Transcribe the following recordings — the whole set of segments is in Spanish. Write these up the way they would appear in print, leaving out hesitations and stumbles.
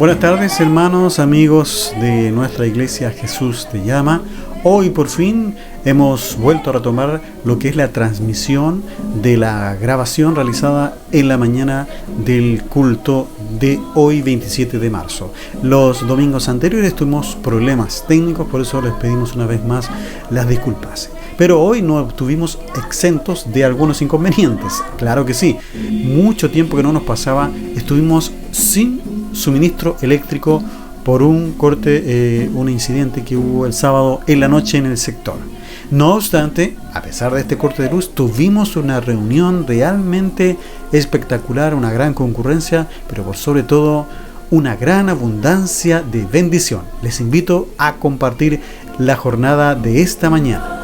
Buenas tardes, hermanos, amigos de nuestra iglesia Jesús te llama. Hoy por fin hemos vuelto a retomar lo que es la transmisión de la grabación realizada en la mañana del culto de hoy 27 de marzo. Los domingos anteriores tuvimos problemas técnicos, por eso les pedimos una vez más las disculpas. Pero hoy no estuvimos exentos de algunos inconvenientes, claro que sí. Mucho tiempo que no nos pasaba, estuvimos sin suministro eléctrico por un corte, un incidente que hubo el sábado en la noche en el sector. No obstante, a pesar de este corte de luz, tuvimos una reunión realmente espectacular, una gran concurrencia, pero por sobre todo una gran abundancia de bendición. Les invito a compartir la jornada de esta mañana.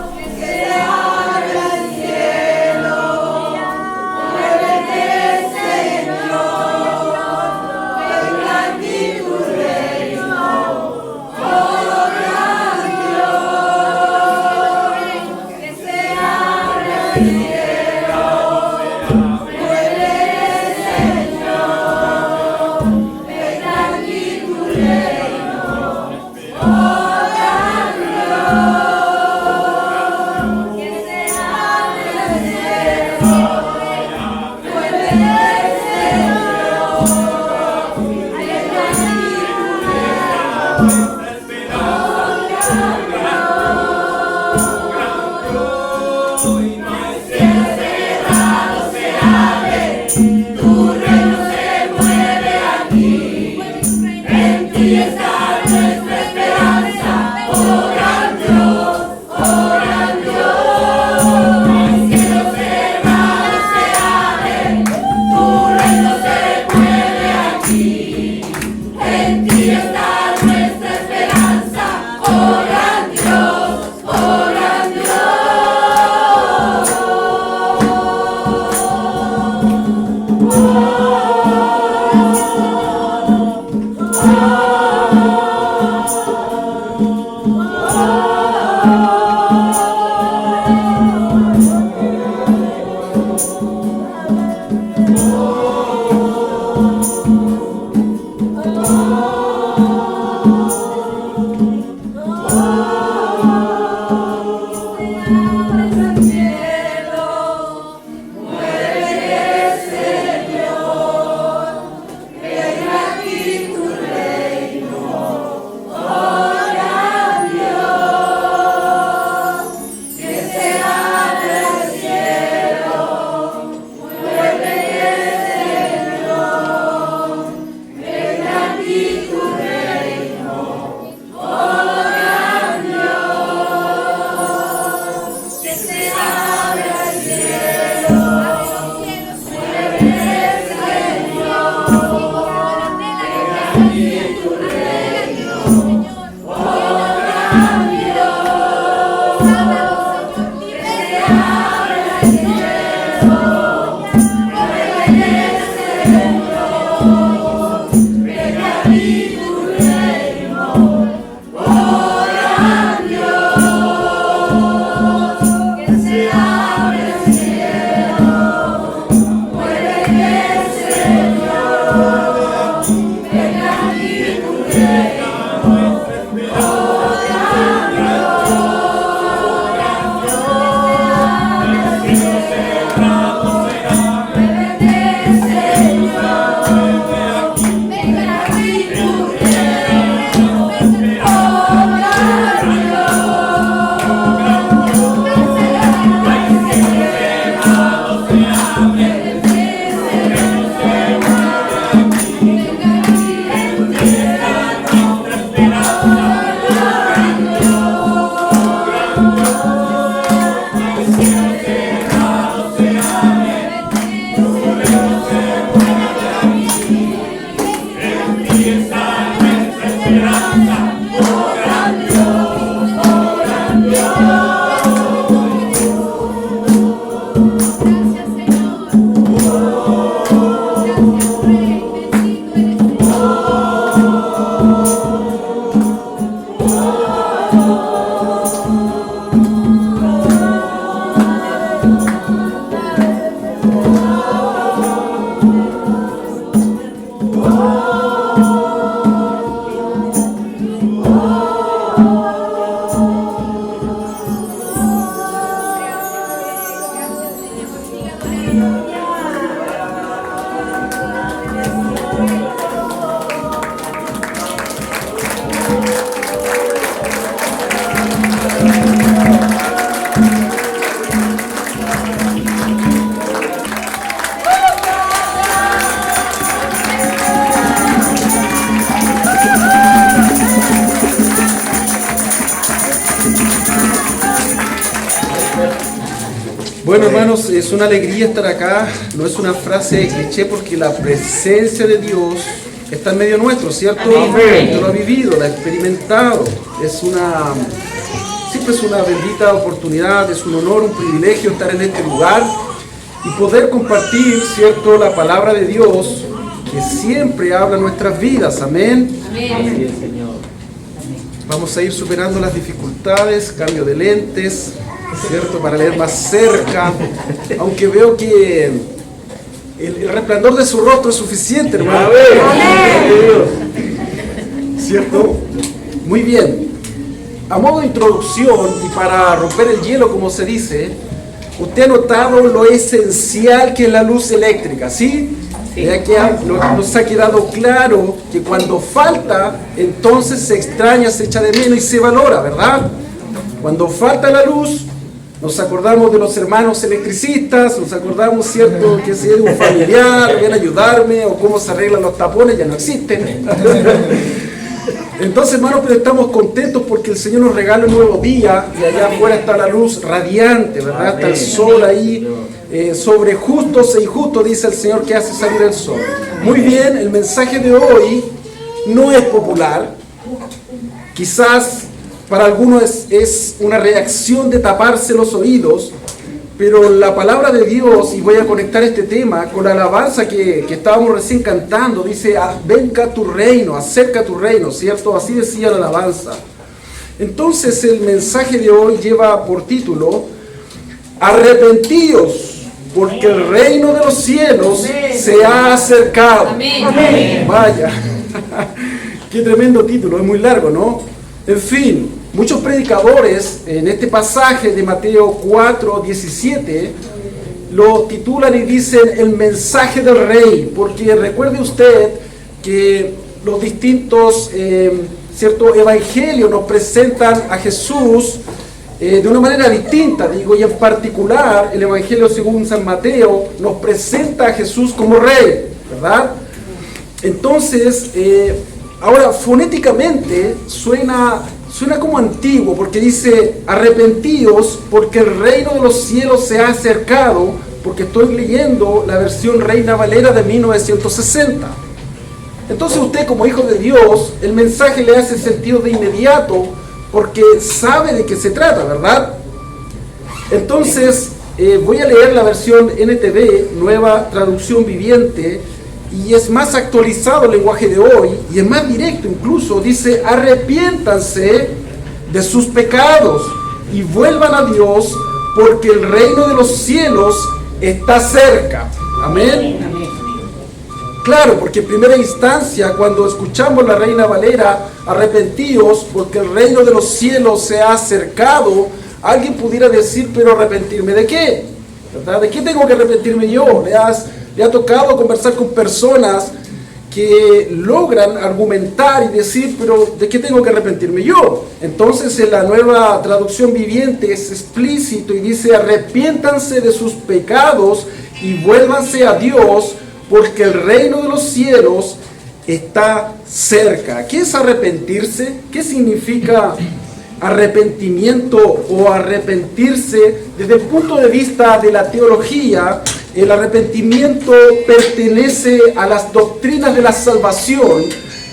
Bueno, hermanos, es una alegría estar acá. No es una frase de cliché porque la presencia de Dios está en medio nuestro, ¿cierto? Yo lo he vivido, lo he experimentado. Siempre es una bendita oportunidad, es un honor, un privilegio estar en este lugar y poder compartir, ¿cierto?, la palabra de Dios que siempre habla en nuestras vidas. Amén. Amén. Señor. Vamos a ir superando las dificultades, cambio de lentes, ¿cierto?, para leer más cerca, aunque veo que el resplandor de su rostro es suficiente, hermano. ¿Cierto? Muy bien. A modo de introducción y para romper el hielo, como se dice, usted ha notado lo esencial que es la luz eléctrica, ¿sí? Ya que nos ha quedado claro que cuando falta, entonces se extraña, se echa de menos y se valora, ¿verdad? Cuando falta la luz, nos acordamos de los hermanos electricistas, nos acordamos, ¿cierto?, que si es un familiar, ven a ayudarme, o cómo se arreglan los tapones, ya no existen. Entonces, hermanos, pero estamos contentos porque el Señor nos regala un nuevo día y allá afuera está la luz radiante, ¿verdad? Está el sol ahí, sobre justos e injustos, dice el Señor, que hace salir el sol. Muy bien, el mensaje de hoy no es popular, quizás para algunos es una reacción de taparse los oídos, pero la palabra de Dios, y voy a conectar este tema con la alabanza que estábamos recién cantando, dice, venga tu reino, acerca tu reino, ¿cierto? Así decía la alabanza. Entonces el mensaje de hoy lleva por título, arrepentíos, porque el reino de los cielos se ha acercado. Amén. Vaya, qué tremendo título, es muy largo, ¿no? En fin, muchos predicadores en este pasaje de Mateo 4:17 lo titulan y dicen el mensaje del rey, porque recuerde usted que los distintos evangelios nos presentan a Jesús de una manera distinta, digo, y en particular el evangelio según San Mateo nos presenta a Jesús como rey, ¿verdad? Entonces, ahora fonéticamente suena como antiguo, porque dice arrepentíos porque el reino de los cielos se ha acercado, porque estoy leyendo la versión Reina Valera de 1960. Entonces usted, como hijo de Dios, el mensaje le hace sentido de inmediato porque sabe de qué se trata, ¿verdad? Entonces voy a leer la versión NTV, Nueva Traducción Viviente, y es más actualizado el lenguaje de hoy, y es más directo incluso, dice, arrepiéntanse de sus pecados y vuelvan a Dios, porque el reino de los cielos está cerca. Amén. Claro, porque en primera instancia, cuando escuchamos la Reina Valera, arrepentíos, porque el reino de los cielos se ha acercado, alguien pudiera decir, pero ¿arrepentirme de qué? ¿Verdad? ¿De qué tengo que arrepentirme yo? Le ha tocado conversar con personas que logran argumentar y decir, pero ¿de qué tengo que arrepentirme yo? Entonces en la Nueva Traducción Viviente es explícito y dice, arrepiéntanse de sus pecados y vuélvanse a Dios, porque el reino de los cielos está cerca. ¿Qué es arrepentirse? ¿Qué significa arrepentimiento o arrepentirse? Desde el punto de vista de la teología, el arrepentimiento pertenece a las doctrinas de la salvación.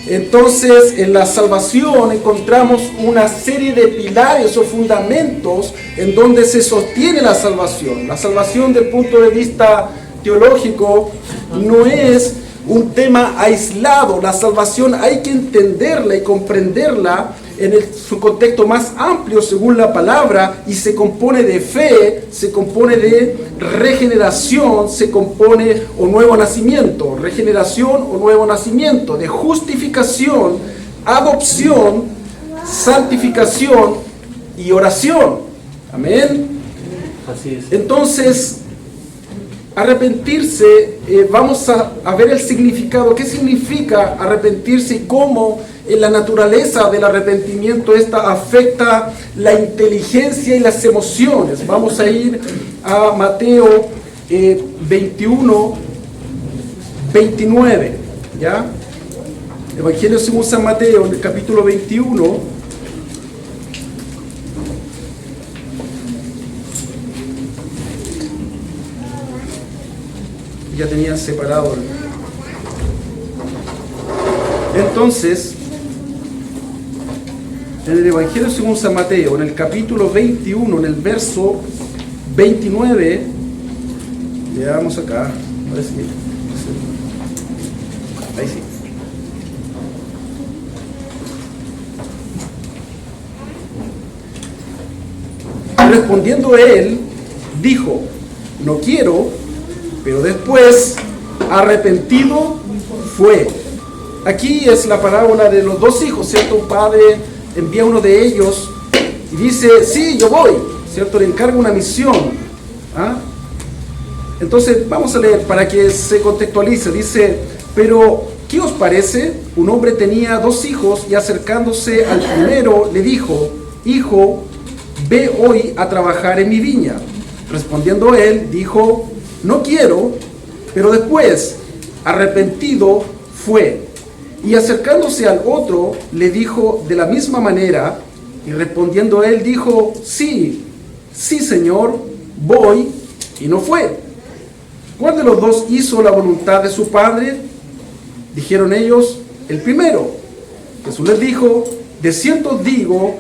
Entonces, en la salvación encontramos una serie de pilares o fundamentos en donde se sostiene la salvación. La salvación, del punto de vista teológico, no es un tema aislado. La salvación hay que entenderla y comprenderla en su contexto más amplio según la palabra, y se compone de fe, se compone de regeneración, se compone o nuevo nacimiento, regeneración o nuevo nacimiento, de justificación, adopción, santificación y oración. Amén. Así es. Entonces, arrepentirse, vamos a ver el significado, qué significa arrepentirse y cómo en la naturaleza del arrepentimiento esta afecta la inteligencia y las emociones. Vamos a ir a Mateo 21, 29, ¿ya? Evangelio según San Mateo, en el capítulo 21. ya tenían separado. Entonces, en el Evangelio según San Mateo, en el capítulo 21, en el verso 29, veamos acá, a ver si, ahí sí. Respondiendo él, dijo, no quiero, pero después, arrepentido fue. Aquí es la parábola de los dos hijos, ¿cierto? Un padre envía a uno de ellos y dice, sí, yo voy, ¿cierto? Le encarga una misión. ¿Ah? Entonces, vamos a leer para que se contextualice. Dice, pero, ¿qué os parece? Un hombre tenía dos hijos y acercándose al primero le dijo, hijo, ve hoy a trabajar en mi viña. Respondiendo él, dijo, no quiero, pero después, arrepentido fue. Y acercándose al otro, le dijo de la misma manera, y respondiendo él, dijo, sí, Señor, voy, y no fue. ¿Cuál de los dos hizo la voluntad de su padre? Dijeron ellos, el primero. Jesús les dijo, de cierto os digo,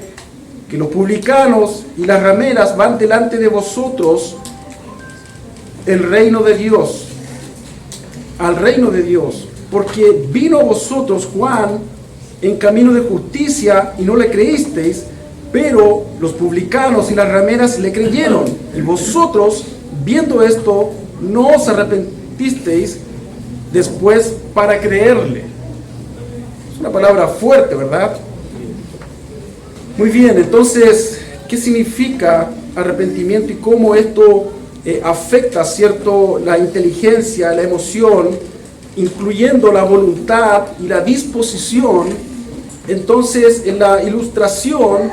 que los publicanos y las rameras van delante de vosotros el reino de Dios, al reino de Dios, porque vino a vosotros Juan en camino de justicia y no le creísteis, pero los publicanos y las rameras le creyeron, y vosotros, viendo esto, no os arrepentisteis después para creerle. Es una palabra fuerte, ¿verdad? Muy bien, entonces, ¿qué significa arrepentimiento y cómo esto afecta, ¿cierto?, la inteligencia, la emoción, incluyendo la voluntad y la disposición? Entonces, en la ilustración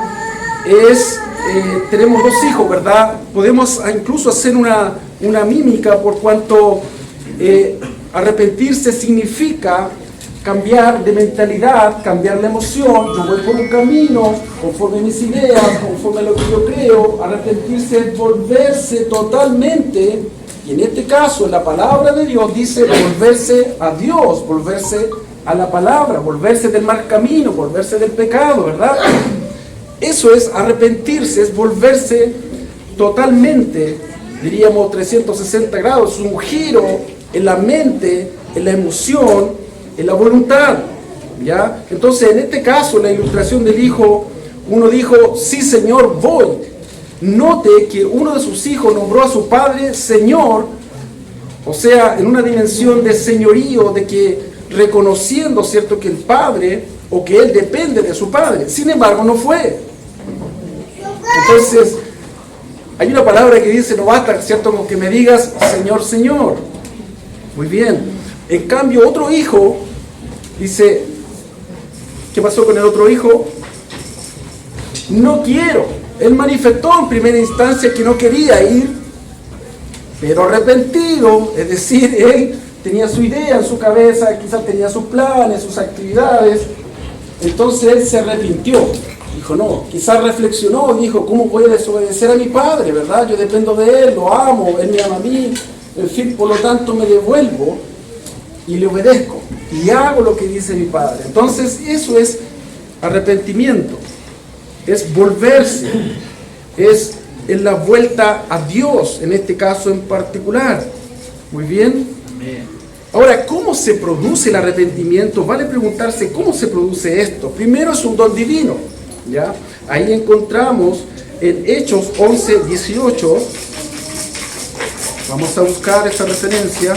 tenemos dos hijos, ¿verdad? Podemos incluso hacer una mímica por cuanto arrepentirse significa cambiar de mentalidad, cambiar la emoción. Yo voy por un camino, conforme a mis ideas, conforme a lo que yo creo. Arrepentirse es volverse totalmente, y en este caso, en la palabra de Dios dice volverse a Dios, volverse a la palabra, volverse del mal camino, volverse del pecado, ¿verdad? Eso es arrepentirse, es volverse totalmente, diríamos 360 grados, un giro en la mente, en la emoción, en la voluntad, ¿ya? Entonces, en este caso, la ilustración del hijo, uno dijo, sí, Señor, voy. Note que uno de sus hijos nombró a su padre Señor, o sea, en una dimensión de señorío, de que reconociendo, ¿cierto?, que el padre, o que él depende de su padre. Sin embargo, no fue. Entonces, hay una palabra que dice, no basta, ¿cierto?, con que me digas, Señor, Señor. Muy bien. En cambio, otro hijo dice, ¿qué pasó con el otro hijo? No quiero. Él manifestó en primera instancia que no quería ir, pero arrepentido, es decir, él tenía su idea en su cabeza, quizás tenía sus planes, sus actividades, entonces él se arrepintió. Dijo, no, quizás reflexionó y dijo, ¿cómo voy a desobedecer a mi padre, verdad? Yo dependo de él, lo amo, él me ama a mí, en fin, por lo tanto me devuelvo y le obedezco y hago lo que dice mi padre. Entonces eso es arrepentimiento, es volverse, es en la vuelta a Dios, en este caso en particular. Muy bien. Ahora, ¿cómo se produce el arrepentimiento? Vale preguntarse cómo se produce esto. Primero es un don divino, ¿ya? Ahí encontramos en Hechos 11, 18. Vamos a buscar esa referencia.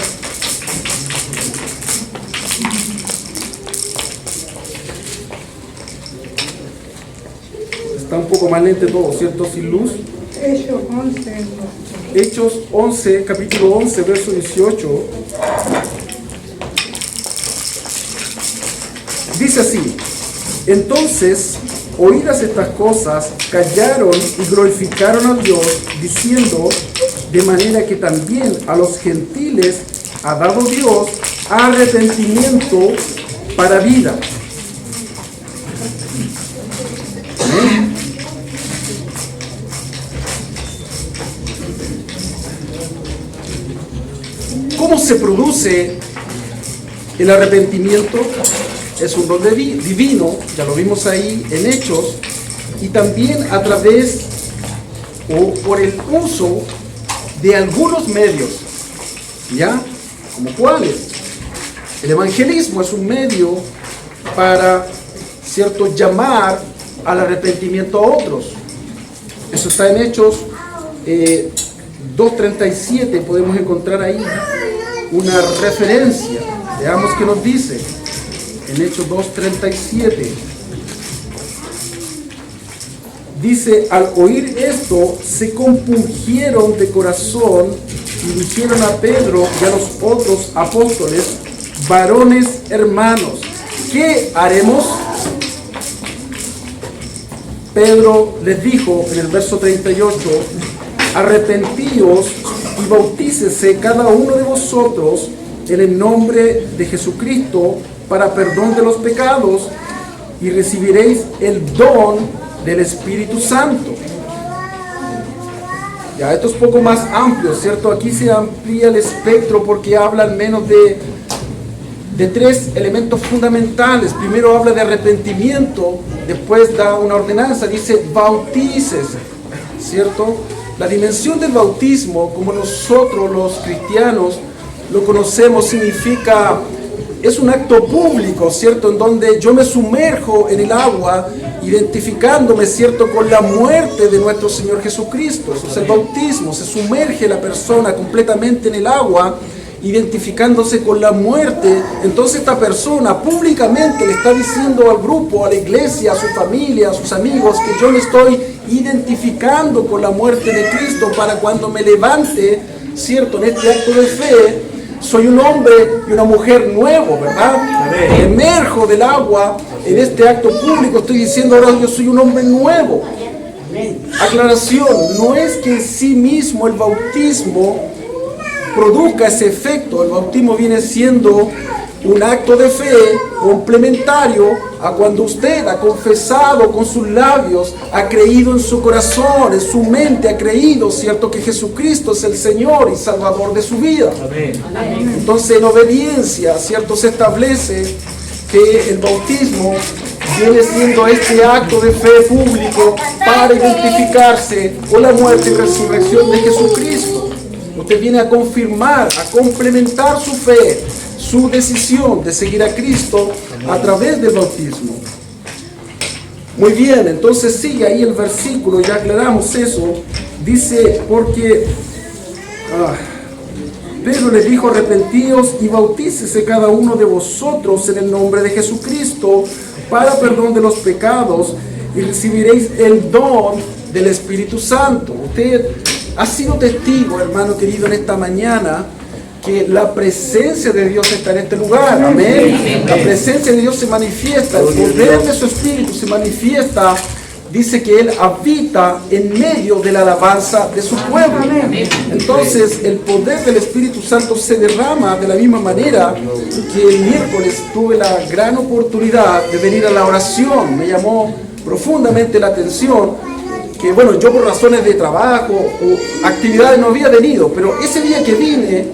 Está un poco más lento todo, ¿cierto? Sin luz. Hechos 11. Hechos 11, capítulo 11, verso 18. Dice así: entonces, oídas estas cosas, callaron y glorificaron a Dios, diciendo, de manera que también a los gentiles ha dado Dios arrepentimiento para vida. ¿Amén? ¿Cómo se produce el arrepentimiento? Es un don divino, ya lo vimos ahí en Hechos, y también a través o por el uso de algunos medios, ¿ya? ¿Como cuáles? El evangelismo es un medio para, ¿cierto?, llamar al arrepentimiento a otros. Eso está en Hechos 2:37, podemos encontrar ahí una referencia. Veamos qué nos dice en Hechos 2:37. Dice: al oír esto, se compungieron de corazón y dijeron a Pedro y a los otros apóstoles: varones hermanos, ¿qué haremos? Pedro les dijo en el verso 38: arrepentíos y bautícese cada uno de vosotros en el nombre de Jesucristo para perdón de los pecados, y recibiréis el don del Espíritu Santo. Ya, esto es poco más amplio, ¿cierto? Aquí se amplía el espectro porque habla al menos de tres elementos fundamentales. Primero habla de arrepentimiento, después da una ordenanza, dice bautícese, ¿cierto? La dimensión del bautismo, como nosotros los cristianos lo conocemos, significa, es un acto público, ¿cierto? En donde yo me sumerjo en el agua, identificándome, ¿cierto?, con la muerte de nuestro Señor Jesucristo. Eso es el bautismo. Se sumerge la persona completamente en el agua, identificándose con la muerte. Entonces esta persona públicamente le está diciendo al grupo, a la iglesia, a su familia, a sus amigos, que yo me estoy identificando con la muerte de Cristo para cuando me levante, ¿cierto?, en este acto de fe, soy un hombre y una mujer nuevo, ¿verdad? Emerjo del agua en este acto público, estoy diciendo ahora yo soy un hombre nuevo. Aclaración, no es que en sí mismo el bautismo produzca ese efecto. El bautismo viene siendo un acto de fe complementario a cuando usted ha confesado con sus labios, ha creído en su corazón, en su mente ha creído, ¿cierto?, que Jesucristo es el Señor y Salvador de su vida. Amén. Entonces, en obediencia, ¿cierto?, se establece que el bautismo viene siendo este acto de fe público para identificarse con la muerte y resurrección de Jesucristo. Usted viene a confirmar, a complementar su fe, su decisión de seguir a Cristo a través del bautismo. Muy bien, entonces sigue ahí el versículo, ya aclaramos eso. Dice, porque Pedro les dijo: arrepentíos y bautícese cada uno de vosotros en el nombre de Jesucristo para perdón de los pecados, y recibiréis el don del Espíritu Santo. Usted ha sido testigo, hermano querido, en esta mañana, que la presencia de Dios está en este lugar. Amén. La presencia de Dios se manifiesta, el poder de su Espíritu se manifiesta. Dice que Él habita en medio de la alabanza de su pueblo. Entonces el poder del Espíritu Santo se derrama de la misma manera que el miércoles tuve la gran oportunidad de venir a la oración. Me llamó profundamente la atención que, bueno, yo por razones de trabajo o actividades no había venido, pero ese día que vine,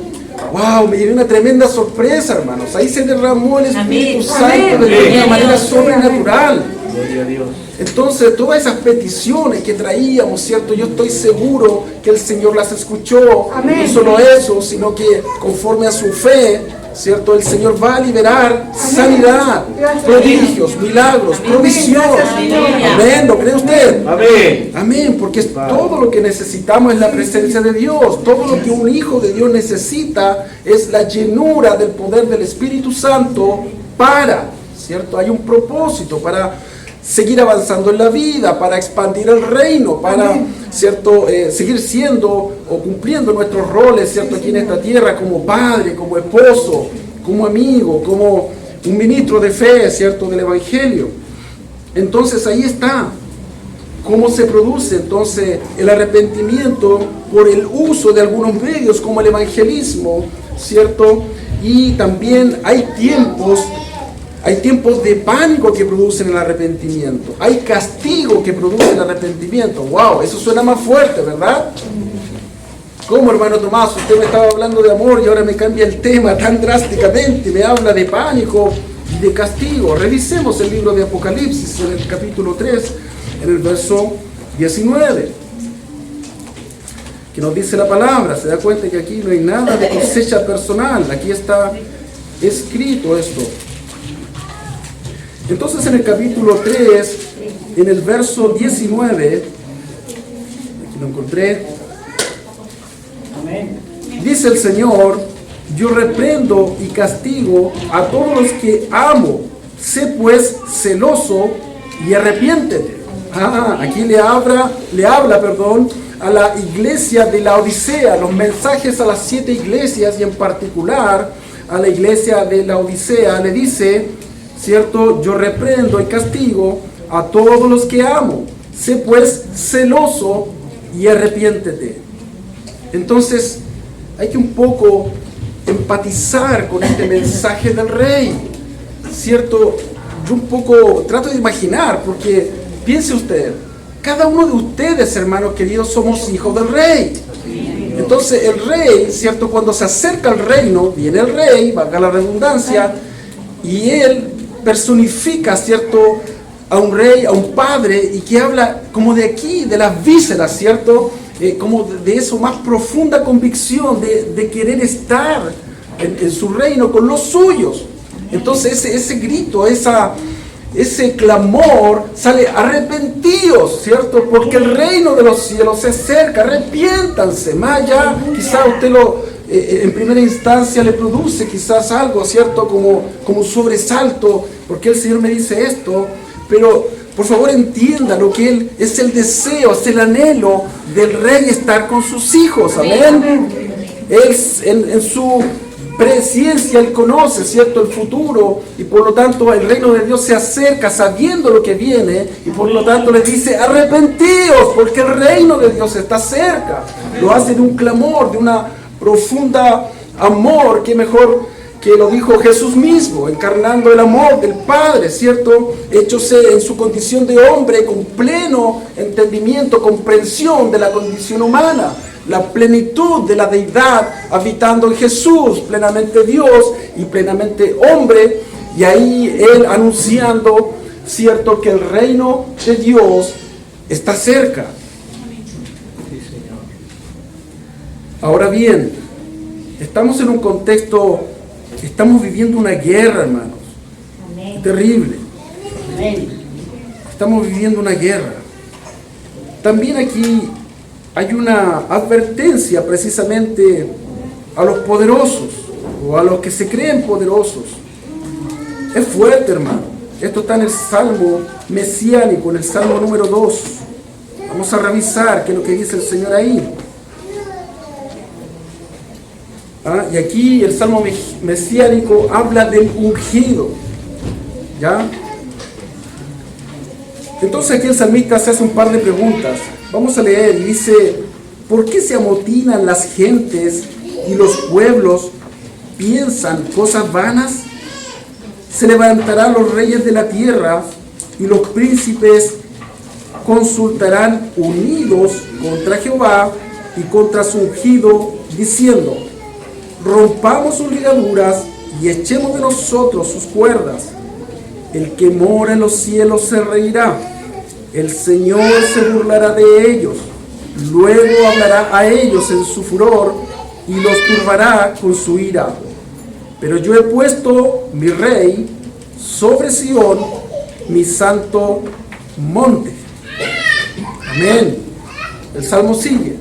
wow, me llevé una tremenda sorpresa, hermanos. Ahí se derramó el Espíritu Santo de una manera sobrenatural. Gloria a Dios. Entonces, todas esas peticiones que traíamos, ¿cierto? Yo estoy seguro que el Señor las escuchó. Amén. No solo eso, sino que conforme a su fe, ¿cierto?, el Señor va a liberar sanidad, prodigios, milagros, provisión. Amén, ¿lo cree usted? Amén. Amén, porque todo lo que necesitamos es la presencia de Dios. Todo lo que un hijo de Dios necesita es la llenura del poder del Espíritu Santo para, ¿cierto? Hay un propósito para seguir avanzando en la vida, para expandir el reino, para, ¿cierto?, seguir siendo o cumpliendo nuestros roles, ¿cierto?, aquí en esta tierra, como padre, como esposo, como amigo, como un ministro de fe, ¿cierto?, del Evangelio. Entonces ahí está cómo se produce entonces el arrepentimiento por el uso de algunos medios como el evangelismo, ¿cierto? Y también hay tiempos de pánico que producen el arrepentimiento. Hay castigo que produce el arrepentimiento. ¡Wow! Eso suena más fuerte, ¿verdad? ¿Cómo, hermano Tomás? Usted me estaba hablando de amor y ahora me cambia el tema tan drásticamente, me habla de pánico y de castigo. Revisemos el libro de Apocalipsis en el capítulo 3, en el verso 19. Que nos dice la palabra, se da cuenta que aquí no hay nada de cosecha personal, aquí está escrito esto. Entonces en el capítulo 3, en el verso 19, aquí lo encontré, dice el Señor: yo reprendo y castigo a todos los que amo, sé pues celoso y arrepiéntete. Aquí le habla, a la iglesia de la Odisea, los mensajes a las 7 iglesias y en particular a la iglesia de la Odisea le dice, ¿cierto? Yo reprendo y castigo a todos los que amo, sé pues celoso y arrepiéntete. Entonces hay que un poco empatizar con este mensaje del rey, ¿cierto? Yo un poco trato de imaginar, porque piense usted, cada uno de ustedes, hermanos queridos, somos hijos del rey. Entonces el rey, ¿cierto? Cuando se acerca al reino, viene el rey, valga la redundancia, y él personifica, ¿cierto?, a un rey, a un padre, y que habla como de aquí, de las vísceras, ¿cierto?, como de eso, más profunda convicción de querer estar en su reino con los suyos. Entonces ese grito, ese clamor sale: arrepentidos, ¿cierto? Porque el reino de los cielos se acerca, arrepiéntanse. Más allá, quizás usted en primera instancia le produce quizás algo, ¿cierto? Como un sobresalto, porque el Señor me dice esto, pero por favor entienda lo que Él es, el deseo, es el anhelo del rey, estar con sus hijos, amén. Él en su presciencia, Él conoce, ¿cierto?, el futuro, y por lo tanto el reino de Dios se acerca sabiendo lo que viene, y por lo tanto les dice: arrepentíos, porque el reino de Dios está cerca. Lo hace de un clamor, de una profunda amor, que mejor que lo dijo Jesús mismo, encarnando el amor del Padre, ¿cierto?, hechose en su condición de hombre, con pleno entendimiento, comprensión de la condición humana, la plenitud de la deidad habitando en Jesús, plenamente Dios y plenamente hombre, y ahí Él anunciando, ¿cierto?, que el reino de Dios está cerca. Ahora bien, estamos en un contexto, estamos viviendo una guerra, hermanos. Amén. Terrible. Amén. Estamos viviendo una guerra. También aquí hay una advertencia precisamente a los poderosos o a los que se creen poderosos. Es fuerte, hermano. Esto está en el Salmo mesiánico, en el Salmo número 2. Vamos a revisar qué es lo que dice el Señor ahí. Y aquí el Salmo mesiánico habla del ungido, ¿ya? Entonces aquí el salmista se hace un par de preguntas. Vamos a leer, y dice: ¿por qué se amotinan las gentes y los pueblos piensan cosas vanas? Se levantarán los reyes de la tierra y los príncipes consultarán unidos contra Jehová y contra su ungido, diciendo: rompamos sus ligaduras y echemos de nosotros sus cuerdas. El que mora en los cielos se reirá, el Señor se burlará de ellos, luego hablará a ellos en su furor y los turbará con su ira. Pero yo he puesto mi rey sobre Sión, mi santo monte. Amén. El Salmo sigue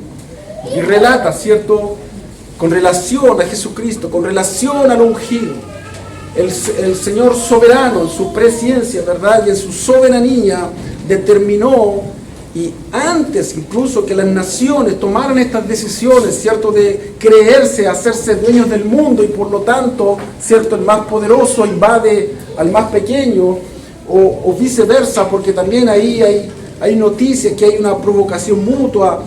y relata, ¿cierto?, con relación a Jesucristo, con relación al ungido. El Señor soberano en su presciencia, ¿verdad?, y en su soberanía determinó, y antes incluso que las naciones tomaran estas decisiones, ¿cierto?, de creerse, hacerse dueños del mundo, y por lo tanto, ¿cierto?, el más poderoso invade al más pequeño, o viceversa, porque también ahí hay noticias que hay una provocación mutua.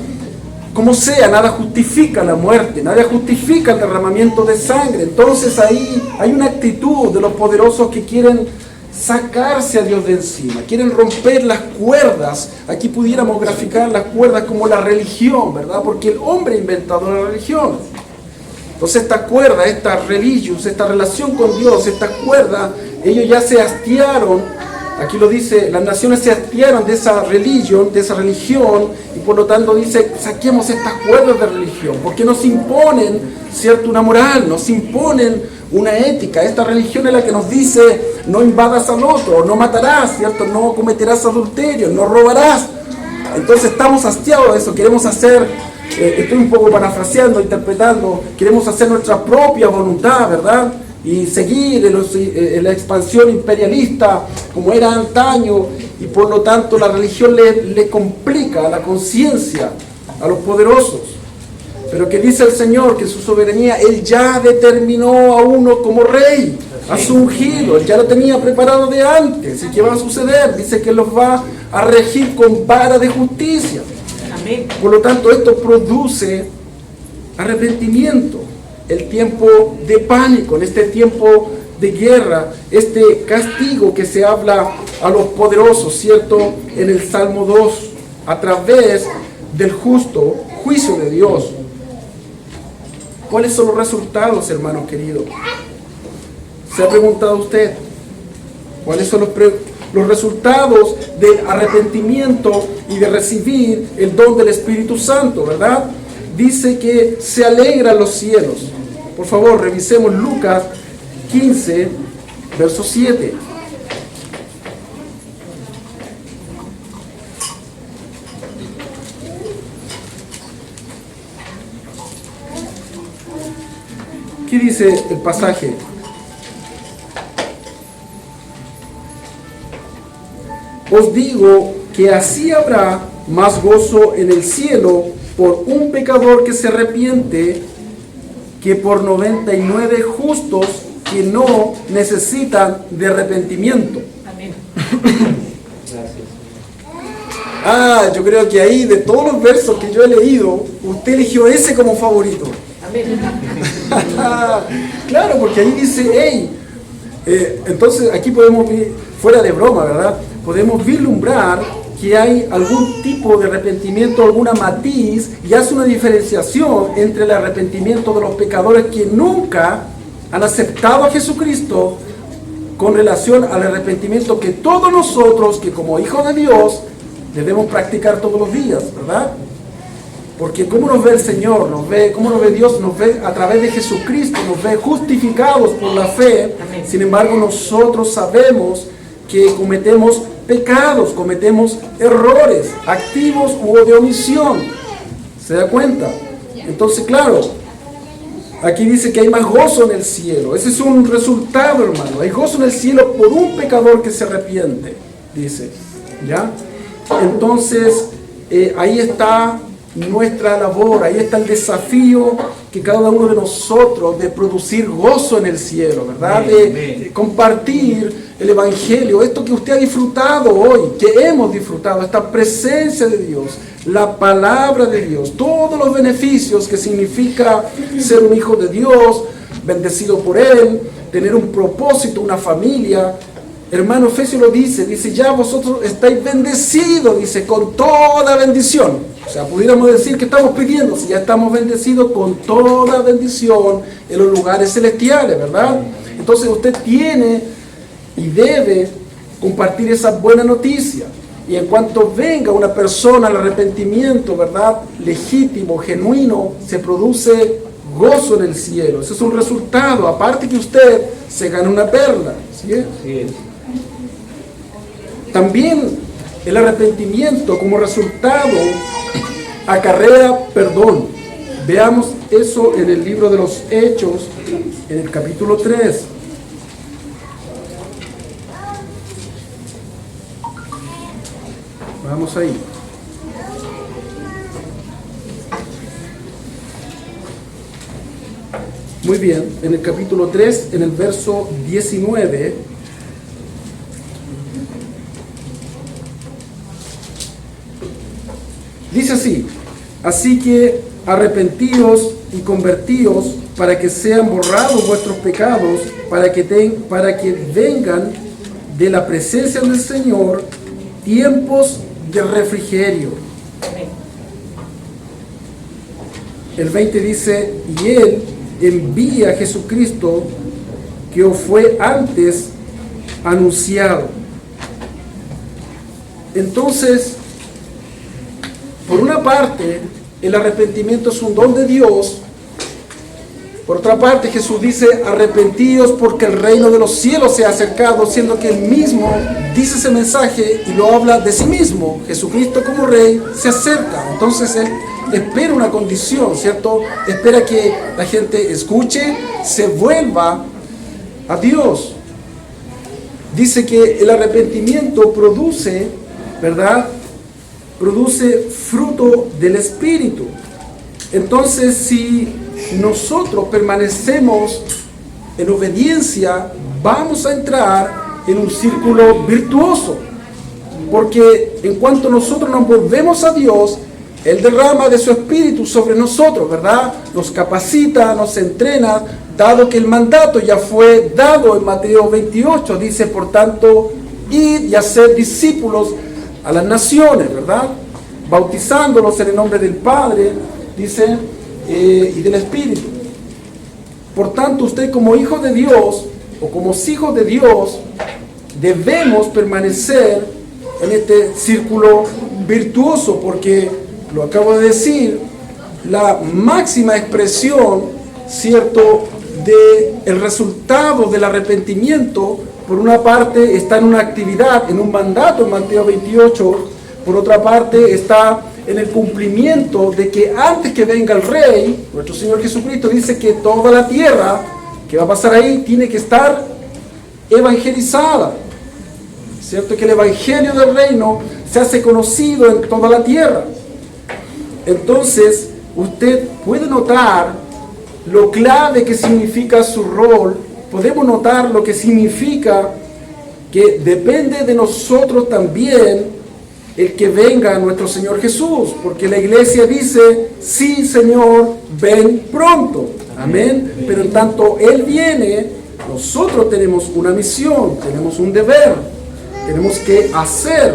Como sea, nada justifica la muerte, nada justifica el derramamiento de sangre. Entonces ahí hay una actitud de los poderosos que quieren sacarse a Dios de encima, quieren romper las cuerdas. Aquí pudiéramos graficar las cuerdas como la religión, ¿verdad? Porque el hombre ha inventado la religión. Entonces esta cuerda, esta religión, esta relación con Dios, esta cuerda, ellos ya se hastiaron. Aquí lo dice, las naciones se hastiaron de esa religión, y por lo tanto dice, saquemos estas cuerdas de religión, porque nos imponen, ¿cierto?, una moral, nos imponen una ética. Esta religión es la que nos dice, no invadas al otro, no matarás, ¿cierto?, no cometerás adulterio, no robarás. Entonces estamos hastiados de eso, queremos hacer, estoy un poco parafraseando, interpretando, queremos hacer nuestra propia voluntad, ¿verdad?, y seguir en la expansión imperialista como era antaño, y por lo tanto la religión le complica la conciencia a los poderosos. Pero que dice el Señor que en su soberanía Él ya determinó a uno como rey, a su ungido, Él ya lo tenía preparado de antes. ¿Y qué va a suceder? Dice que los va a regir con vara de justicia. Amén. Por lo tanto, esto produce arrepentimiento. El tiempo de pánico, en este tiempo de guerra, este castigo que se habla a los poderosos, ¿cierto?, en el Salmo 2, a través del justo juicio de Dios. ¿Cuáles son los resultados, hermanos queridos? ¿Se ha preguntado usted? ¿Cuáles son los resultados del arrepentimiento y de recibir el don del Espíritu Santo, verdad? Dice que se alegran los cielos. Por favor, revisemos Lucas 15, verso 7. ¿Qué dice el pasaje? Os digo que así habrá más gozo en el cielo por un pecador que se arrepiente que por 99 justos que no necesitan de arrepentimiento. Amén. Gracias. Yo creo que ahí, de todos los versos que yo he leído, usted eligió ese como favorito. Amén. Claro, porque ahí dice, hey, entonces aquí podemos, fuera de broma, ¿verdad?, podemos vislumbrar que hay algún tipo de arrepentimiento, alguna matiz, y hace una diferenciación entre el arrepentimiento de los pecadores que nunca han aceptado a Jesucristo con relación al arrepentimiento que todos nosotros, que como hijos de Dios, debemos practicar todos los días, ¿verdad? Porque ¿cómo nos ve el Señor? ¿Cómo nos ve Dios? Nos ve a través de Jesucristo, nos ve justificados por la fe. Sin embargo, nosotros sabemos que cometemos pecados, cometemos errores, activos u de omisión. ¿Se da cuenta? Entonces, claro, aquí dice que hay más gozo en el cielo. Ese es un resultado, hermano. Hay gozo en el cielo por un pecador que se arrepiente, dice. ¿Ya? Entonces, ahí está nuestra labor, ahí está el desafío que cada uno de nosotros de producir gozo en el cielo, ¿verdad? De compartir el Evangelio, esto que usted ha disfrutado hoy, que hemos disfrutado, esta presencia de Dios, la palabra de Dios, todos los beneficios que significa ser un hijo de Dios, bendecido por Él, tener un propósito, una familia. Hermano, Efesios lo dice, ya vosotros estáis bendecidos, dice, con toda bendición. O sea, pudiéramos decir que estamos pidiendo, si ya estamos bendecidos con toda bendición en los lugares celestiales, ¿verdad? Entonces usted tiene y debe compartir esa buena noticia. Y en cuanto venga una persona al arrepentimiento, ¿verdad?, legítimo, genuino, se produce gozo en el cielo. Ese es un resultado, aparte que usted se gana una perla, ¿sí? Así es. También el arrepentimiento como resultado acarrea perdón. Veamos eso en el libro de los Hechos, en el capítulo 3. Vamos ahí. Muy bien, en el capítulo 3, en el verso 19, dice así: así que arrepentíos y convertíos para que sean borrados vuestros pecados, para que vengan de la presencia del Señor tiempos de refrigerio. El 20 dice, y Él envía a Jesucristo que os fue antes anunciado. Entonces, por una parte, el arrepentimiento es un don de Dios. Por otra parte, Jesús dice, arrepentíos porque el reino de los cielos se ha acercado, siendo que Él mismo dice ese mensaje y lo habla de sí mismo. Jesucristo como Rey se acerca. Entonces Él espera una condición, ¿cierto? Espera que la gente escuche, se vuelva a Dios. Dice que el arrepentimiento produce, ¿verdad? Produce fruto del Espíritu. Entonces, si nosotros permanecemos en obediencia, vamos a entrar en un círculo virtuoso. Porque en cuanto nosotros nos volvemos a Dios, Él derrama de su Espíritu sobre nosotros, ¿verdad? Nos capacita, nos entrena, dado que el mandato ya fue dado en Mateo 28. Dice, por tanto, id y haced discípulos a las naciones, ¿verdad? Bautizándolos en el nombre del Padre, dice, y del Espíritu. Por tanto, usted como hijo de Dios, o como hijos de Dios, debemos permanecer en este círculo virtuoso, porque, lo acabo de decir, la máxima expresión, ¿cierto?, del resultado del arrepentimiento, por una parte está en una actividad, en un mandato en Mateo 28, por otra parte está en el cumplimiento de que antes que venga el Rey, nuestro Señor Jesucristo dice que toda la tierra que va a pasar ahí tiene que estar evangelizada, ¿cierto? Que el Evangelio del Reino se hace conocido en toda la tierra. Entonces, usted puede notar lo clave que significa su rol. Podemos notar lo que significa que depende de nosotros también el que venga nuestro Señor Jesús, porque la iglesia dice, sí Señor, ven pronto, amén. Pero en tanto Él viene, nosotros tenemos una misión, tenemos un deber, tenemos que hacer.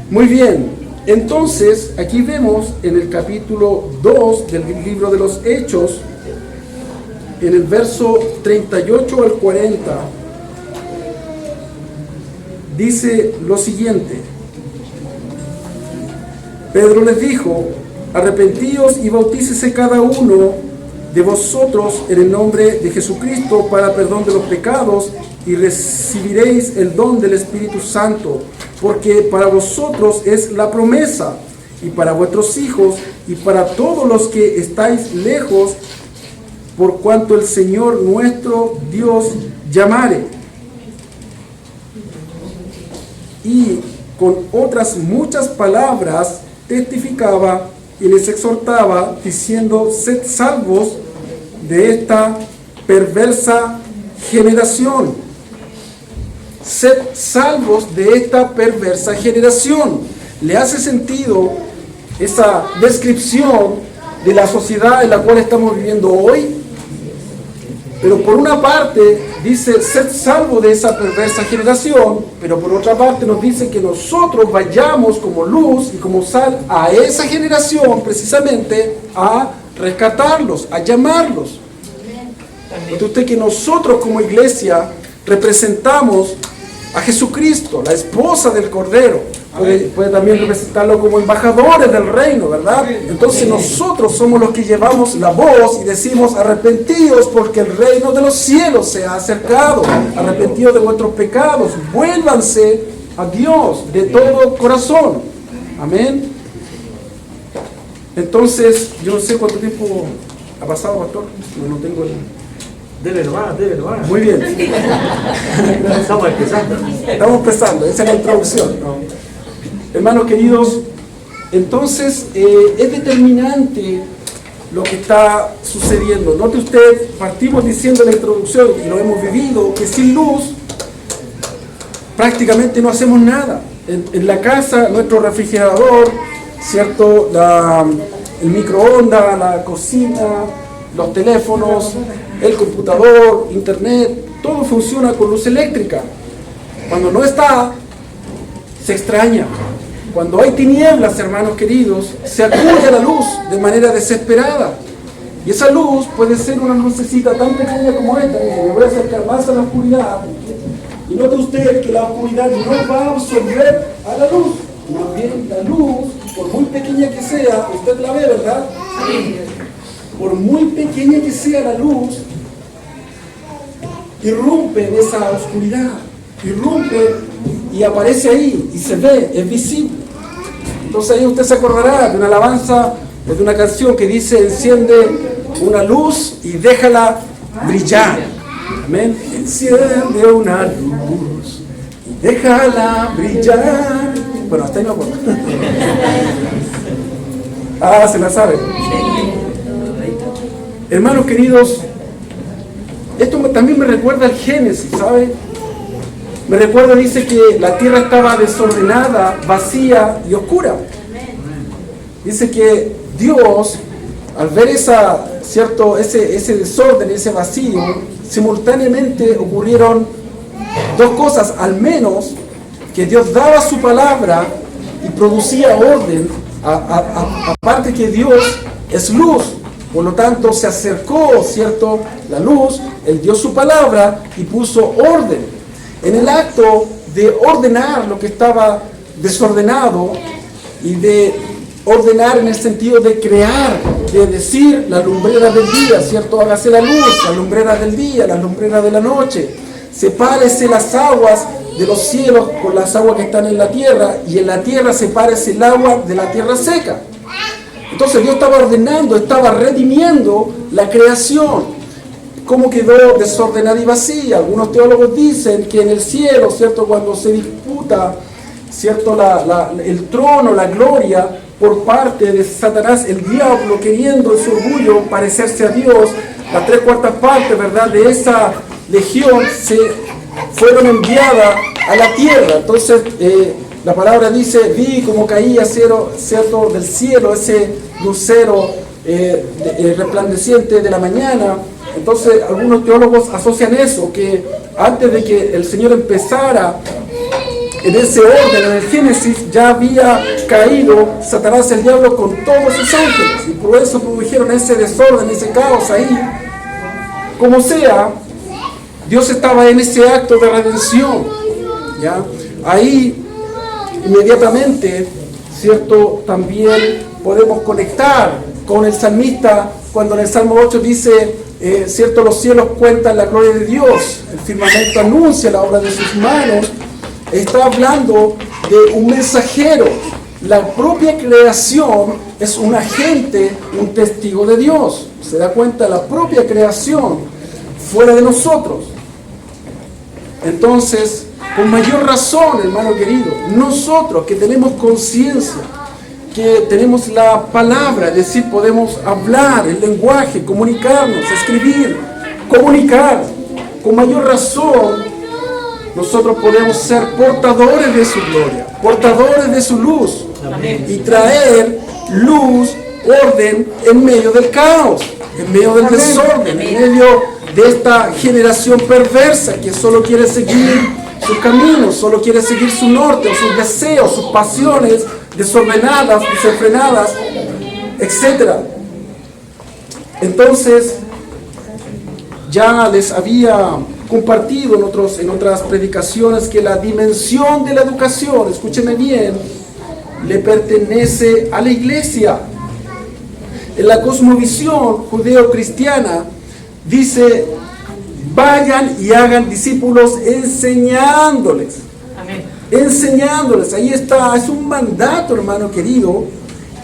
Muy bien, entonces aquí vemos en el capítulo 2 del libro de los Hechos, en el verso 38 al 40, dice lo siguiente: Pedro les dijo, arrepentíos y bautícese cada uno de vosotros en el nombre de Jesucristo para perdón de los pecados y recibiréis el don del Espíritu Santo, porque para vosotros es la promesa y para vuestros hijos y para todos los que estáis lejos, por cuanto el Señor nuestro Dios llamare. Y con otras muchas palabras testificaba y les exhortaba, diciendo, sed salvos de esta perversa generación. Sed salvos de esta perversa generación. ¿Le hace sentido esa descripción de la sociedad en la cual estamos viviendo hoy? Pero por una parte dice, sed salvo de esa perversa generación, pero por otra parte nos dice que nosotros vayamos como luz y como sal a esa generación, precisamente a rescatarlos, a llamarlos. Entonces, que nosotros como iglesia representamos a Jesucristo, la esposa del Cordero. Puede también representarlo como embajadores del reino, ¿verdad? Entonces nosotros somos los que llevamos la voz y decimos, arrepentidos porque el reino de los cielos se ha acercado, arrepentidos de vuestros pecados, vuélvanse a Dios de todo corazón. Amén. Entonces, yo no sé cuánto tiempo ha pasado, pastor, no tengo el... Dele nomás. Muy bien. Estamos empezando. Estamos empezando, esa es la introducción, ¿no? Hermanos queridos, entonces es determinante lo que está sucediendo. Note usted, partimos diciendo en la introducción, y lo hemos vivido, que sin luz prácticamente no hacemos nada. En la casa, nuestro refrigerador, ¿cierto? El microondas, la cocina, los teléfonos, el computador, internet, todo funciona con luz eléctrica. Cuando no está, se extraña. Cuando hay tinieblas, hermanos queridos, se acude a la luz de manera desesperada. Y esa luz puede ser una lucecita tan pequeña como esta. Me voy a acercar más a la oscuridad. Y note usted que la oscuridad no va a absorber a la luz. Más bien la luz, por muy pequeña que sea, usted la ve, ¿verdad? Por muy pequeña que sea la luz, irrumpe en esa oscuridad. Irrumpe y aparece ahí y se ve, es visible. Entonces ahí usted se acordará de una alabanza, de una canción que dice: enciende una luz y déjala brillar. Amén. Enciende una luz y déjala brillar. Bueno, hasta ahí me acuerdo. Ah, se la sabe. Hermanos queridos, esto también me recuerda al Génesis, ¿sabe? Me recuerda, dice que la tierra estaba desordenada, vacía y oscura. Dice que Dios, al ver ese desorden, ese vacío, simultáneamente ocurrieron dos cosas, al menos, que Dios daba su palabra y producía orden, aparte que Dios es luz, por lo tanto se acercó, ¿cierto?, la luz, Él dio su palabra y puso orden. En el acto de ordenar lo que estaba desordenado y de ordenar en el sentido de crear, de decir la lumbrera del día, ¿cierto? Hágase la luz, la lumbrera del día, la lumbrera de la noche. Sepárese las aguas de los cielos con las aguas que están en la tierra, y en la tierra sepárese el agua de la tierra seca. Entonces Dios estaba ordenando, estaba redimiendo la creación. ¿Cómo quedó desordenada y vacía? Algunos teólogos dicen que en el cielo, ¿cierto?, cuando se disputa, ¿cierto?, el trono, la gloria, por parte de Satanás, el diablo, queriendo en su orgullo parecerse a Dios, las 3/4 partes, ¿verdad?, de esa legión se fueron enviadas a la tierra. Entonces, la palabra dice: vi como caía, ¿cierto?, del cielo ese lucero resplandeciente de la mañana. Entonces, algunos teólogos asocian eso, que antes de que el Señor empezara en ese orden, en el Génesis, ya había caído Satanás, el diablo, con todos sus ángeles, y por eso produjeron ese desorden, ese caos ahí. Como sea, Dios estaba en ese acto de redención, ¿ya? Ahí, inmediatamente, ¿cierto?, también podemos conectar con el salmista cuando en el Salmo 8 dice, ¿cierto?, los cielos cuentan la gloria de Dios, el firmamento anuncia la obra de sus manos. Está hablando de un mensajero. La propia creación es un agente, un testigo de Dios. Se da cuenta, la propia creación fuera de nosotros. Entonces, con mayor razón, hermano querido, nosotros que tenemos conciencia, que tenemos la palabra, es decir, podemos hablar el lenguaje, comunicarnos, escribir, comunicar, con mayor razón, nosotros podemos ser portadores de su gloria, portadores de su luz. Amén. Y traer luz, orden en medio del caos, en medio del desorden, en medio de esta generación perversa que solo quiere seguir sus caminos, solo quiere seguir su norte, o sus deseos, sus pasiones desordenadas, desenfrenadas, etc. Entonces, ya les había compartido en otras predicaciones que la dimensión de la educación, escúcheme bien, le pertenece a la iglesia. En la cosmovisión judeo-cristiana dice: vayan y hagan discípulos enseñándoles. Amén. Enseñándoles, ahí está, es un mandato, hermano querido,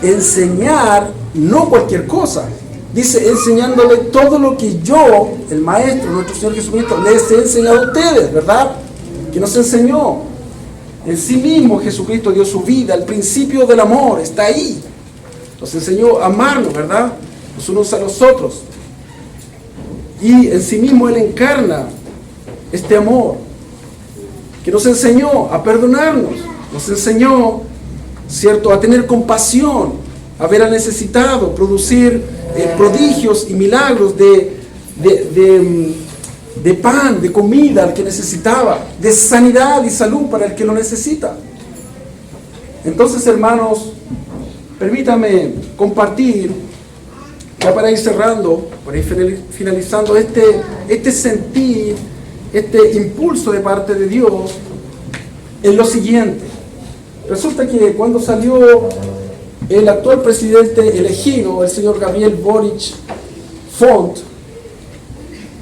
enseñar, no cualquier cosa. Dice, enseñándole todo lo que yo, el Maestro, nuestro Señor Jesucristo, les he enseñado a ustedes, ¿verdad? Que nos enseñó. En sí mismo Jesucristo dio su vida, el principio del amor está ahí. Nos enseñó a amarnos, ¿verdad?, los unos a los otros. Y en sí mismo Él encarna este amor, que nos enseñó a perdonarnos, nos enseñó, ¿cierto?, a tener compasión, a ver al necesitado, producir prodigios y milagros de pan, de comida al que necesitaba, de sanidad y salud para el que lo necesita. Entonces, hermanos, permítame compartir, ya para ir cerrando, para ir finalizando, este sentir, este impulso de parte de Dios en lo siguiente. Resulta que cuando salió el actual presidente elegido, el señor Gabriel Boric Font,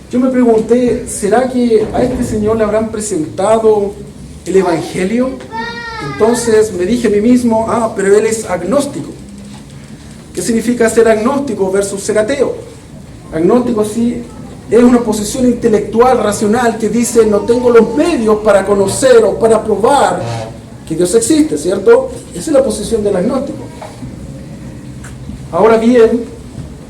yo me pregunté, ¿será que a este señor le habrán presentado el Evangelio? Entonces me dije a mí mismo, pero él es agnóstico. ¿Qué significa ser agnóstico versus ser ateo? Agnóstico sí es una posición intelectual, racional, que dice no tengo los medios para conocer o para probar que Dios existe, ¿cierto? Esa es la posición del agnóstico. Ahora bien,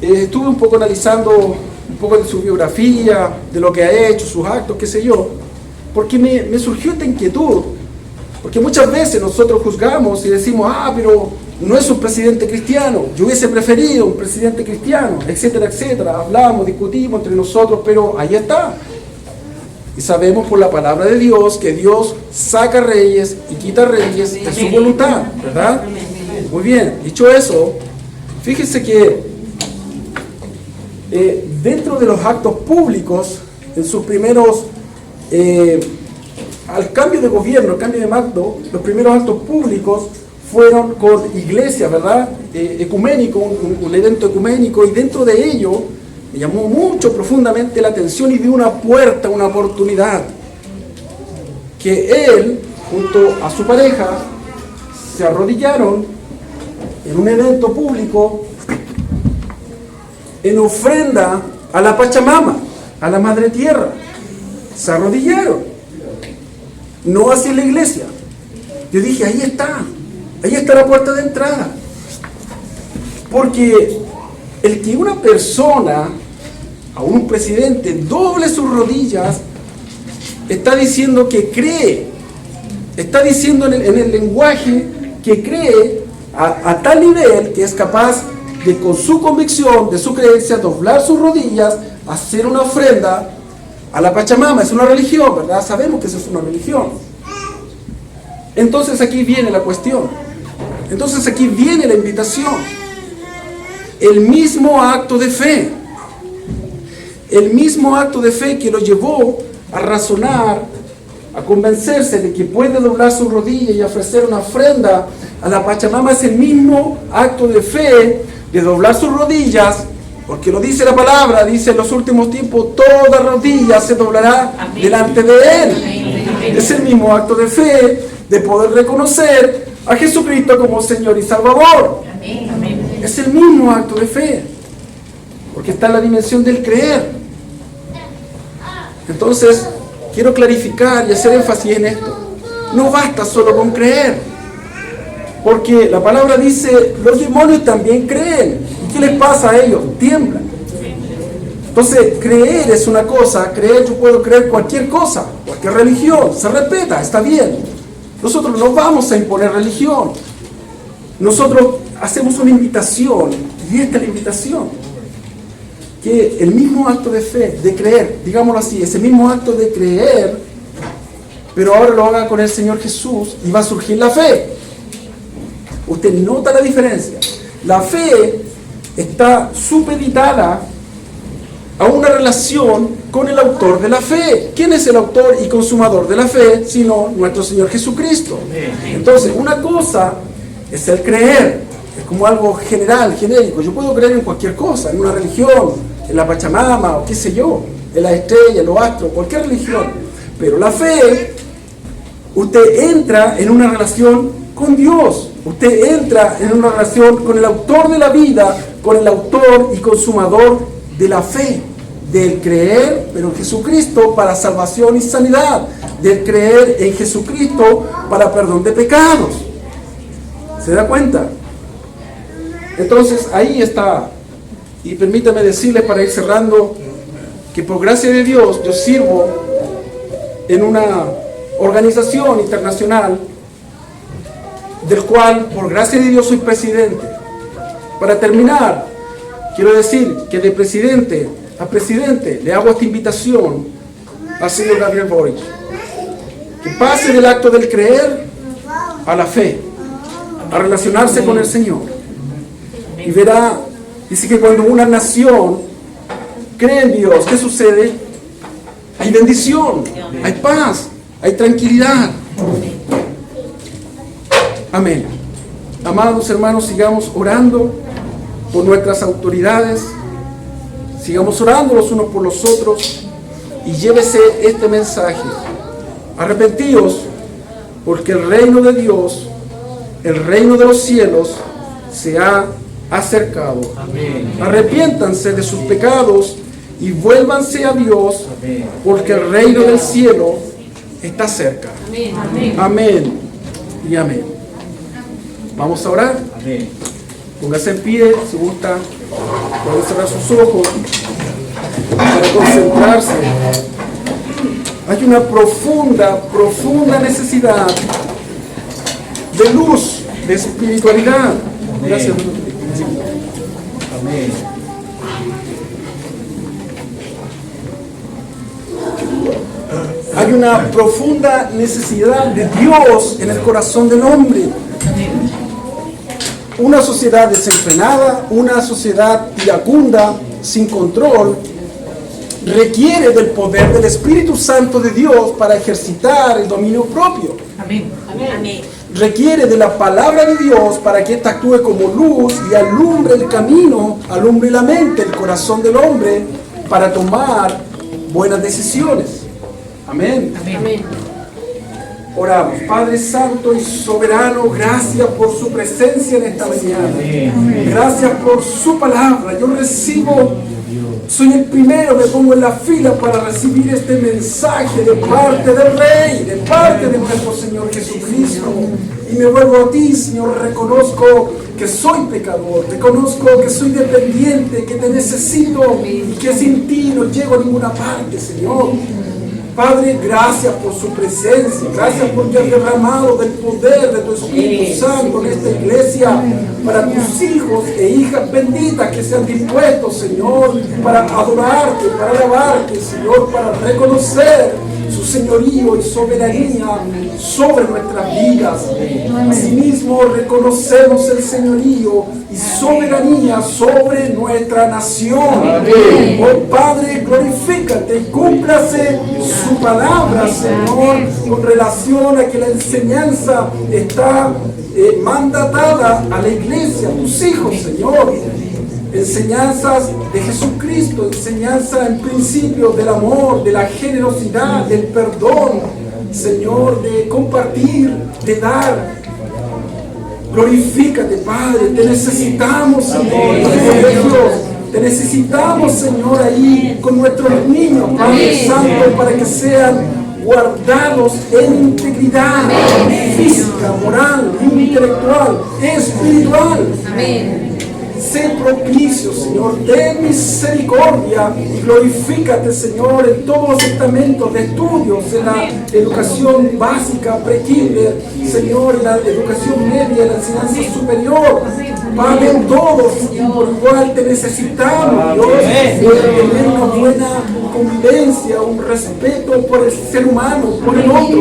estuve un poco analizando un poco de su biografía, de lo que ha hecho, sus actos, qué sé yo, porque me surgió esta inquietud, porque muchas veces nosotros juzgamos y decimos, pero no es un presidente cristiano, yo hubiese preferido un presidente cristiano, etcétera, etcétera. Hablamos, discutimos entre nosotros, pero ahí está. Y sabemos por la palabra de Dios que Dios saca reyes y quita reyes de su voluntad, ¿verdad? Muy bien, dicho eso, fíjese que dentro de los actos públicos, en sus primeros, al cambio de gobierno, al cambio de mando, los primeros actos públicos fueron con iglesias, ¿verdad? Ecuménico, un evento ecuménico, y dentro de ello me llamó mucho, profundamente la atención y vi una puerta, una oportunidad, que él, junto a su pareja, se arrodillaron en un evento público en ofrenda a la Pachamama, a la Madre Tierra. Se arrodillaron, no hacia la iglesia. Yo dije, ahí está la puerta de entrada. Porque el que una persona, a un presidente, doble sus rodillas, está diciendo que cree, está diciendo en el lenguaje que cree a tal nivel que es capaz de, con su convicción, de su creencia, doblar sus rodillas, hacer una ofrenda a la Pachamama. Es una religión, ¿verdad? Sabemos que eso es una religión. Entonces aquí viene la cuestión. Entonces aquí viene la invitación. El mismo acto de fe. El mismo acto de fe que lo llevó a razonar, a convencerse de que puede doblar su rodilla y ofrecer una ofrenda a la Pachamama, es el mismo acto de fe de doblar sus rodillas, porque lo dice la palabra, dice en los últimos tiempos toda rodilla se doblará delante de Él. Es el mismo acto de fe de poder reconocer a Jesucristo como Señor y Salvador. Es el mismo acto de fe, porque está en la dimensión del creer. Entonces, quiero clarificar y hacer énfasis en esto. No basta solo con creer, porque la palabra dice, los demonios también creen. ¿Y qué les pasa a ellos? Tiemblan. Entonces, creer es una cosa, yo puedo creer cualquier cosa, cualquier religión, se respeta, está bien. Nosotros no vamos a imponer religión. Nosotros hacemos una invitación, y esta es la invitación. Que el mismo acto de fe, de creer, digámoslo así, ese mismo acto de creer, pero ahora lo haga con el Señor Jesús y va a surgir la fe. Usted nota la diferencia. La fe está supeditada a una relación con el autor de la fe. ¿Quién es el autor y consumador de la fe? Sino nuestro Señor Jesucristo. Entonces, una cosa es el creer, es como algo general, genérico. Yo puedo creer en cualquier cosa, en una religión, en la Pachamama, o qué sé yo, en las estrellas, en los astros, cualquier religión. Pero la fe, usted entra en una relación con Dios. Usted entra en una relación con el autor de la vida, con el autor y consumador de la fe, del creer, pero en Jesucristo para salvación y sanidad, del creer en Jesucristo para perdón de pecados. ¿Se da cuenta? Entonces ahí está. Y permítame decirles para ir cerrando que por gracia de Dios yo sirvo en una organización internacional del cual por gracia de Dios soy presidente. Para terminar, quiero decir que de presidente a presidente le hago esta invitación al señor Gabriel Boric. Que pase del acto del creer a la fe, a relacionarse con el Señor. Y verá, dice que cuando una nación cree en Dios, ¿qué sucede? Hay bendición, hay paz, hay tranquilidad. Amén. Amados hermanos, sigamos orando por nuestras autoridades, sigamos orando los unos por los otros y llévese este mensaje. Arrepentíos, porque el reino de Dios, el reino de los cielos, se ha acercado. Amén. Arrepiéntanse de sus pecados y vuélvanse a Dios, porque el reino del cielo está cerca. Amén. Amén y amén. Vamos a orar. Amén. Póngase en pie, si gusta, puede cerrar sus ojos para concentrarse. Hay una profunda necesidad de luz, de espiritualidad. Gracias. Amén. Hay una profunda necesidad de Dios en el corazón del hombre. Una sociedad desenfrenada, una sociedad iracunda, sin control, requiere del poder del Espíritu Santo de Dios para ejercitar el dominio propio. Amén. Amén. Requiere de la palabra de Dios para que ésta actúe como luz y alumbre el camino, alumbre la mente, el corazón del hombre para tomar buenas decisiones. Amén. Amén. Oramos. Padre Santo y Soberano, gracias por su presencia en esta mañana. Gracias por su palabra. Yo recibo, soy el primero, me pongo en la fila para recibir este mensaje de parte del Rey, de parte de nuestro Señor Jesucristo. Y me vuelvo a ti, Señor. Reconozco que soy pecador, reconozco que soy dependiente, que te necesito y que sin ti no llego a ninguna parte, Señor. Padre, gracias por su presencia, gracias porque has derramado del poder de tu Espíritu Santo en esta iglesia para tus hijos e hijas benditas que se han dispuesto, Señor, para adorarte, para alabarte, Señor, para reconocer su señorío y soberanía sobre nuestras vidas. Asimismo, reconocemos el señorío y soberanía sobre nuestra nación. Oh Padre, glorifícate y cúmplase su palabra, Señor, con relación a que la enseñanza está mandatada a la iglesia, a tus hijos, Señor. Enseñanzas de Jesucristo, enseñanza en principio del amor, de la generosidad, del perdón, Señor, de compartir, de dar. Glorifícate, Padre, te necesitamos, Señor, Dios. Te necesitamos, Señor, ahí con nuestros niños, Padre Santo, para que sean guardados en integridad física, moral, intelectual, espiritual. Amén. Sé propicio, Señor, ten misericordia y glorifícate, Señor, en todos los estamentos de estudios, en la educación básica, pre-kinder, Señor, en la educación media, en la enseñanza superior. Padre, en todos, y por igual te necesitamos, Dios, tener una buena convivencia, un respeto por el ser humano, por el otro.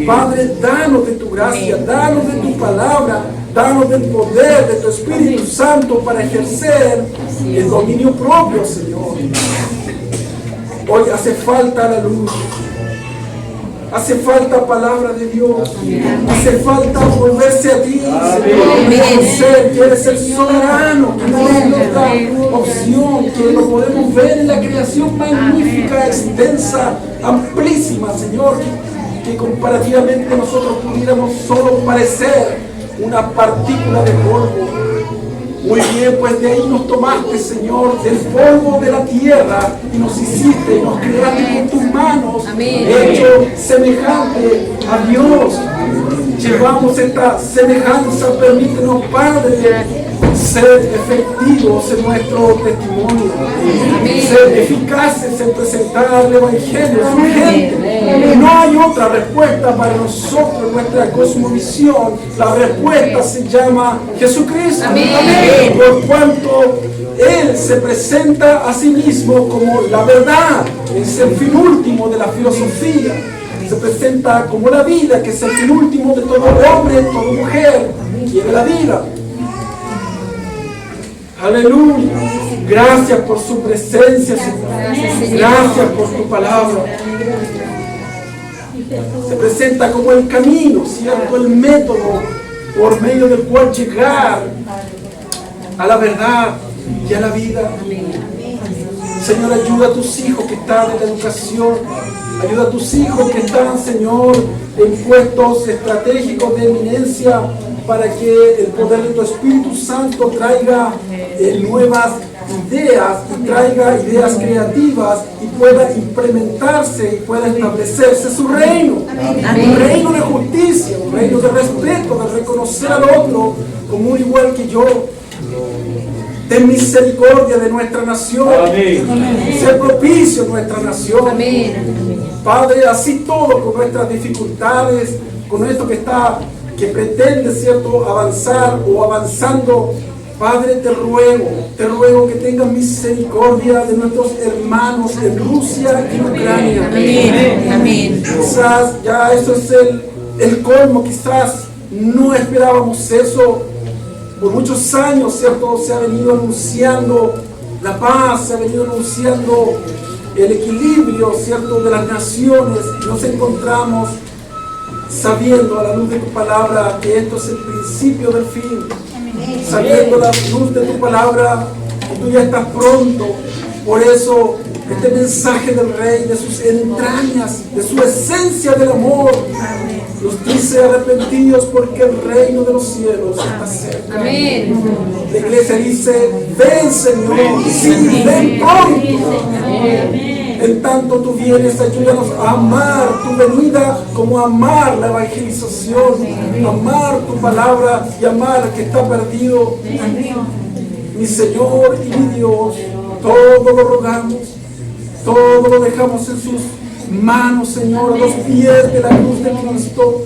Padre, danos de tu gracia, danos de tu palabra, danos del poder de tu Espíritu Santo para ejercer el dominio propio, Señor. Hoy hace falta la luz. Hace falta palabra de Dios. Hace falta volverse a ti, Señor. Reconocer que eres el soberano, que no hay otra opción, que lo podemos ver en la creación magnífica, extensa, amplísima, Señor. Que comparativamente nosotros pudiéramos solo parecer una partícula de polvo. Muy bien, pues de ahí nos tomaste, Señor, del polvo de la tierra y nos hiciste y nos creaste con tus manos, hecho semejante a Dios. Llevamos esta semejanza, permítenos, Padre, ser efectivos en nuestro testimonio, ser eficaces en presentar el Evangelio a su gente, No hay otra respuesta para nosotros en nuestra cosmovisión. La respuesta se llama Jesucristo. Amén. Por cuanto Él se presenta a sí mismo como la verdad, es el fin último de la filosofía. Se presenta como la vida, que es el fin último de todo hombre, toda mujer, quiere la vida. Aleluya. Gracias por su presencia, Señor. Gracias por tu palabra. Se presenta como el camino, ¿cierto? El método por medio del cual llegar a la verdad y a la vida. Señor, ayuda a tus hijos que están en la educación. Ayuda a tus hijos que están, Señor, en puestos estratégicos de eminencia, para que el poder de tu Espíritu Santo traiga nuevas ideas y traiga ideas creativas y pueda implementarse y pueda establecerse su reino. Un reino de justicia, un reino de respeto, de reconocer al otro como un igual que yo. Ten misericordia de nuestra nación. Sé propicio a nuestra nación. Padre, así todo con nuestras dificultades, con esto que pretende, ¿cierto?, avanzar o avanzando. Padre, te ruego que tengas misericordia de nuestros hermanos en Rusia y en Ucrania. Amén. Quizás ya eso es el colmo, quizás no esperábamos eso. Por muchos años, ¿cierto?, se ha venido anunciando la paz, se ha venido anunciando el equilibrio, ¿cierto?, de las naciones. Nos encontramos sabiendo a la luz de tu palabra que esto es el principio del fin. Sabiendo a la luz de tu palabra que tú ya estás pronto. Por eso este mensaje del Rey, de sus entrañas, de su esencia del amor, nos dice arrepentidos porque el reino de los cielos está cerca. La iglesia dice: ven, Señor, sí, ven pronto. En tanto tú vienes, ayúdanos a amar tu venida como amar la evangelización, amar tu palabra y amar al que está perdido. Mi Señor y mi Dios, todo lo rogamos, todo lo dejamos en sus manos, Señor, a los pies de la cruz de Cristo.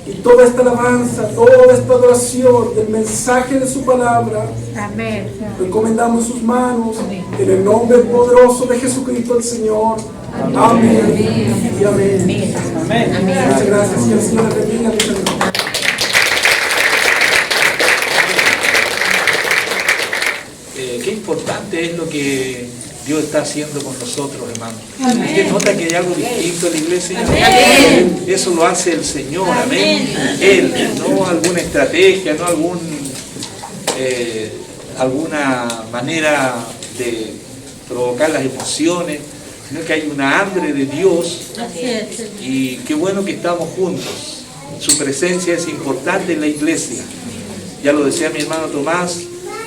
Y toda esta alabanza, toda esta adoración del mensaje de su palabra, lo encomendamos en sus manos, en el nombre poderoso de Jesucristo el Señor. Amén y amén. Muchas gracias. Que el Señor les bendiga. Qué importante es lo que Dios está haciendo con nosotros, hermanos. ¿Usted nota que hay algo distinto en la iglesia? Amén. Eso lo hace el Señor, amén. Él, no alguna estrategia, no alguna manera de provocar las emociones, sino que hay una hambre de Dios. Y qué bueno que estamos juntos. Su presencia es importante en la iglesia. Ya lo decía mi hermano Tomás,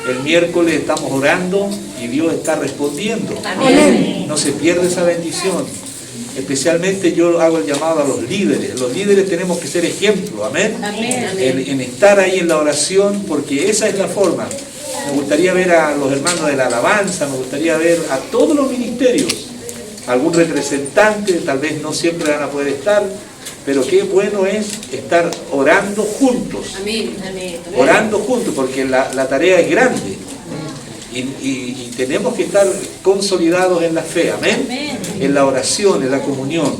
el miércoles estamos orando y Dios está respondiendo. Amén. No se pierde esa bendición. Especialmente yo hago el llamado a los líderes. Los líderes tenemos que ser ejemplo, amén. En estar ahí en la oración, porque esa es la forma. Me gustaría ver a los hermanos de la alabanza, me gustaría ver a todos los ministerios, algún representante, tal vez no siempre van a poder estar, pero qué bueno es estar orando juntos. Orando juntos, porque la tarea es grande. Y tenemos que estar consolidados en la fe, amén. En la oración, en la comunión.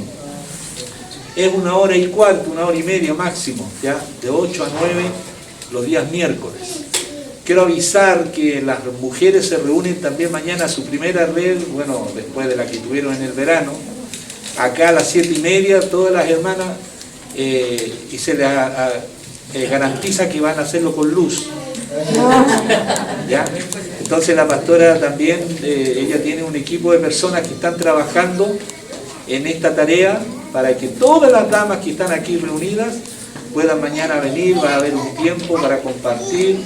Es 1 hora y cuarto, 1 hora y media máximo, ¿ya? De 8 a 9 los días miércoles. Quiero avisar que las mujeres se reúnen también mañana a su primera red, bueno, después de la que tuvieron en el verano, acá a las 7:30, todas las hermanas, y se les garantiza que van a hacerlo con luz. ¿Ya? Entonces la pastora también, ella tiene un equipo de personas que están trabajando en esta tarea para que todas las damas que están aquí reunidas puedan mañana venir. Va a haber un tiempo para compartir,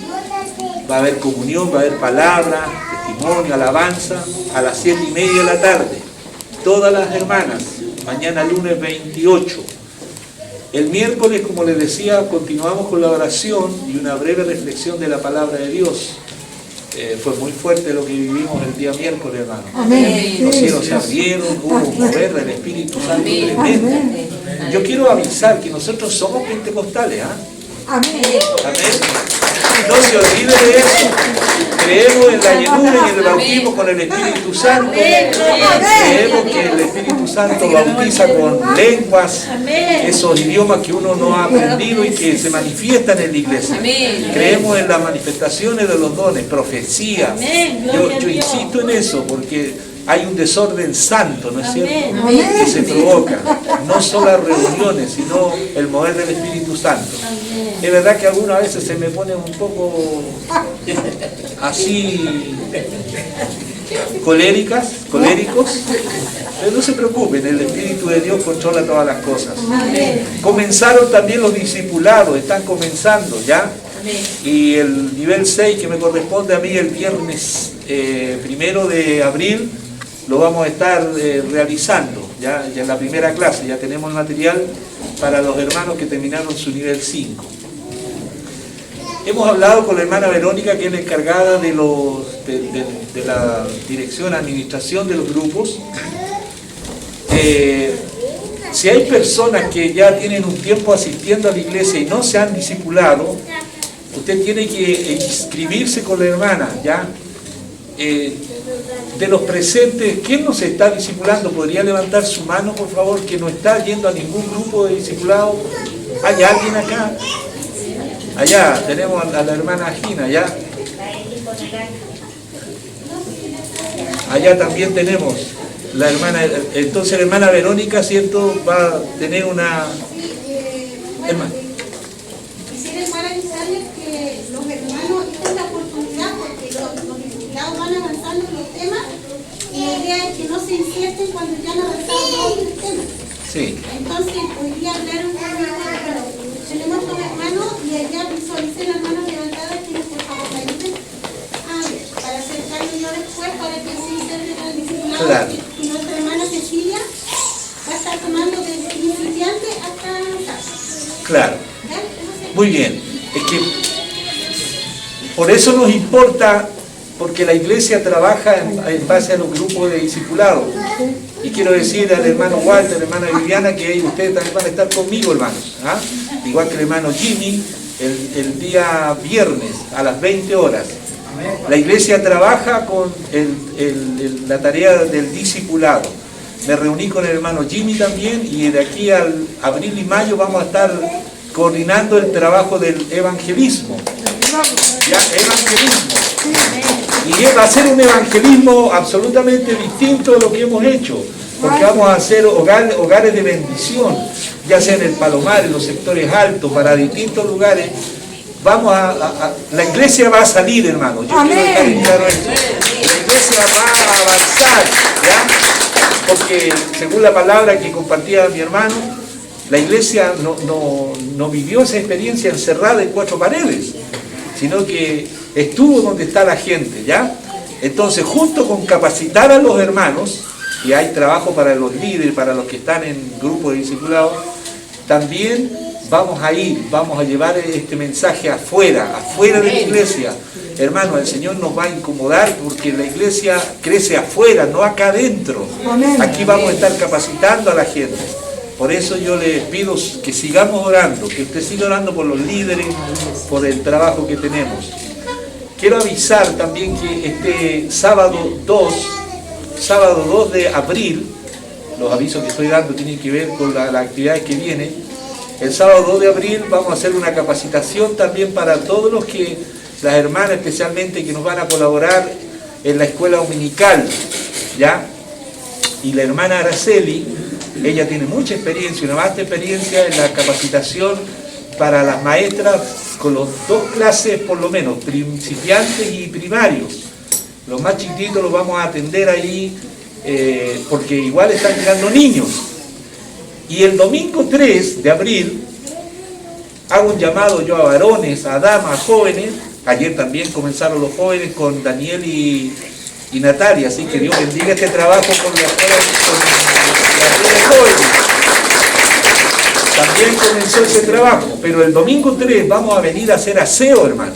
va a haber comunión, va a haber palabra, testimonio, alabanza, a las 7:30 de la tarde. Todas las hermanas, mañana lunes 28. El miércoles, como les decía, continuamos con la oración y una breve reflexión de la palabra de Dios. Fue muy fuerte lo que vivimos el día miércoles, hermano. Amén. Los cielos se abrieron, hubo un mover del Espíritu Santo tremendo. Yo quiero avisar que nosotros somos pentecostales, ¿ah? Amén. Amén. No se olvide de eso. Creemos en la llenura y en el bautismo con el Espíritu Santo. Creemos que el Espíritu Santo bautiza con lenguas, esos idiomas que uno no ha aprendido y que se manifiestan en la iglesia. Creemos en las manifestaciones de los dones, profecía. Yo insisto en eso porque hay un desorden santo, ¿no es cierto? Que se provoca. No solo las reuniones, sino el mover del Espíritu Santo. Es verdad que algunas veces se me pone un poco así coléricos, pero no se preocupen, el Espíritu de Dios controla todas las cosas. Comenzaron también los discipulados, están comenzando ya. Y el nivel 6 que me corresponde a mí el viernes 1 de abril, lo vamos a estar realizando ya en la primera clase. Ya tenemos material para los hermanos que terminaron su nivel 5. Hemos hablado con la hermana Verónica, que es la encargada de la dirección, administración de los grupos. Si hay personas que ya tienen un tiempo asistiendo a la iglesia y no se han discipulado, usted tiene que inscribirse con la hermana, ¿ya? De los presentes, ¿quién nos está discipulando? ¿Podría levantar su mano, por favor, que no está yendo a ningún grupo de discipulado? ¿Hay alguien acá? Allá tenemos a la hermana Gina, ¿ya? Allá también tenemos la hermana, entonces la hermana Verónica, ¿cierto? Va a tener una... Hermana. Quisiera igual avisarles que los hermanos, esta es la oportunidad porque los discipulados van avanzando en los temas y la idea es que no se incierten cuando ya han avanzado todos los temas. Sí. Entonces, hoy día hablaron conmigo, bueno, tenemos dos hermanos y allá visualicen las manos levantadas que por favor me ayuden para acercarme yo después para que se inserten al discipulado. Claro. Y nuestra hermana Cecilia va a estar tomando desde principiante hasta avanzar. Claro. Muy bien. Es que por eso nos importa, porque la iglesia trabaja en base a los grupos de discipulados. Y quiero decir al hermano Walter, a la hermana Viviana, que ustedes también van a estar conmigo, hermanos. ¿Ah? Igual que el hermano Jimmy, el día viernes a las 20 horas. La iglesia trabaja con la tarea del discipulado. Me reuní con el hermano Jimmy también y de aquí al abril y mayo vamos a estar coordinando el trabajo del evangelismo. ¿Ya? Evangelismo. Y va a ser un evangelismo absolutamente distinto de lo que hemos hecho, porque vamos a hacer hogares de bendición, ya sea en el Palomar, en los sectores altos, para distintos lugares. La iglesia va a salir, hermano. Yo quiero dejar en claro esto. La iglesia va a avanzar, ¿ya? Porque según la palabra que compartía mi hermano, la iglesia no vivió esa experiencia encerrada en 4 paredes, sino que estuvo donde está la gente, ¿ya? Entonces, junto con capacitar a los hermanos, y hay trabajo para los líderes, para los que están en grupos de discipulados, también vamos a llevar este mensaje afuera de la iglesia. Hermano, el Señor nos va a incomodar porque la iglesia crece afuera, no acá adentro. Aquí vamos a estar capacitando a la gente. Por eso yo les pido que sigamos orando, que usted siga orando por los líderes, por el trabajo que tenemos. Quiero avisar también que este sábado 2 de abril, los avisos que estoy dando tienen que ver con las actividades que vienen. El sábado 2 de abril vamos a hacer una capacitación también para todos las hermanas especialmente que nos van a colaborar en la escuela dominical, ¿ya? Y la hermana Araceli, ella tiene mucha experiencia, una vasta experiencia en la capacitación para las maestras con las 2 clases por lo menos, principiantes y primarios. Los más chiquititos los vamos a atender ahí porque igual están llegando niños. Y el domingo 3 de abril hago un llamado yo a varones, a damas, a jóvenes. Ayer también comenzaron los jóvenes con Daniel y Natalia, así que Dios bendiga este trabajo con la escuela de jóvenes. También comenzó ese trabajo, pero el domingo 3 vamos a venir a hacer aseo, hermano.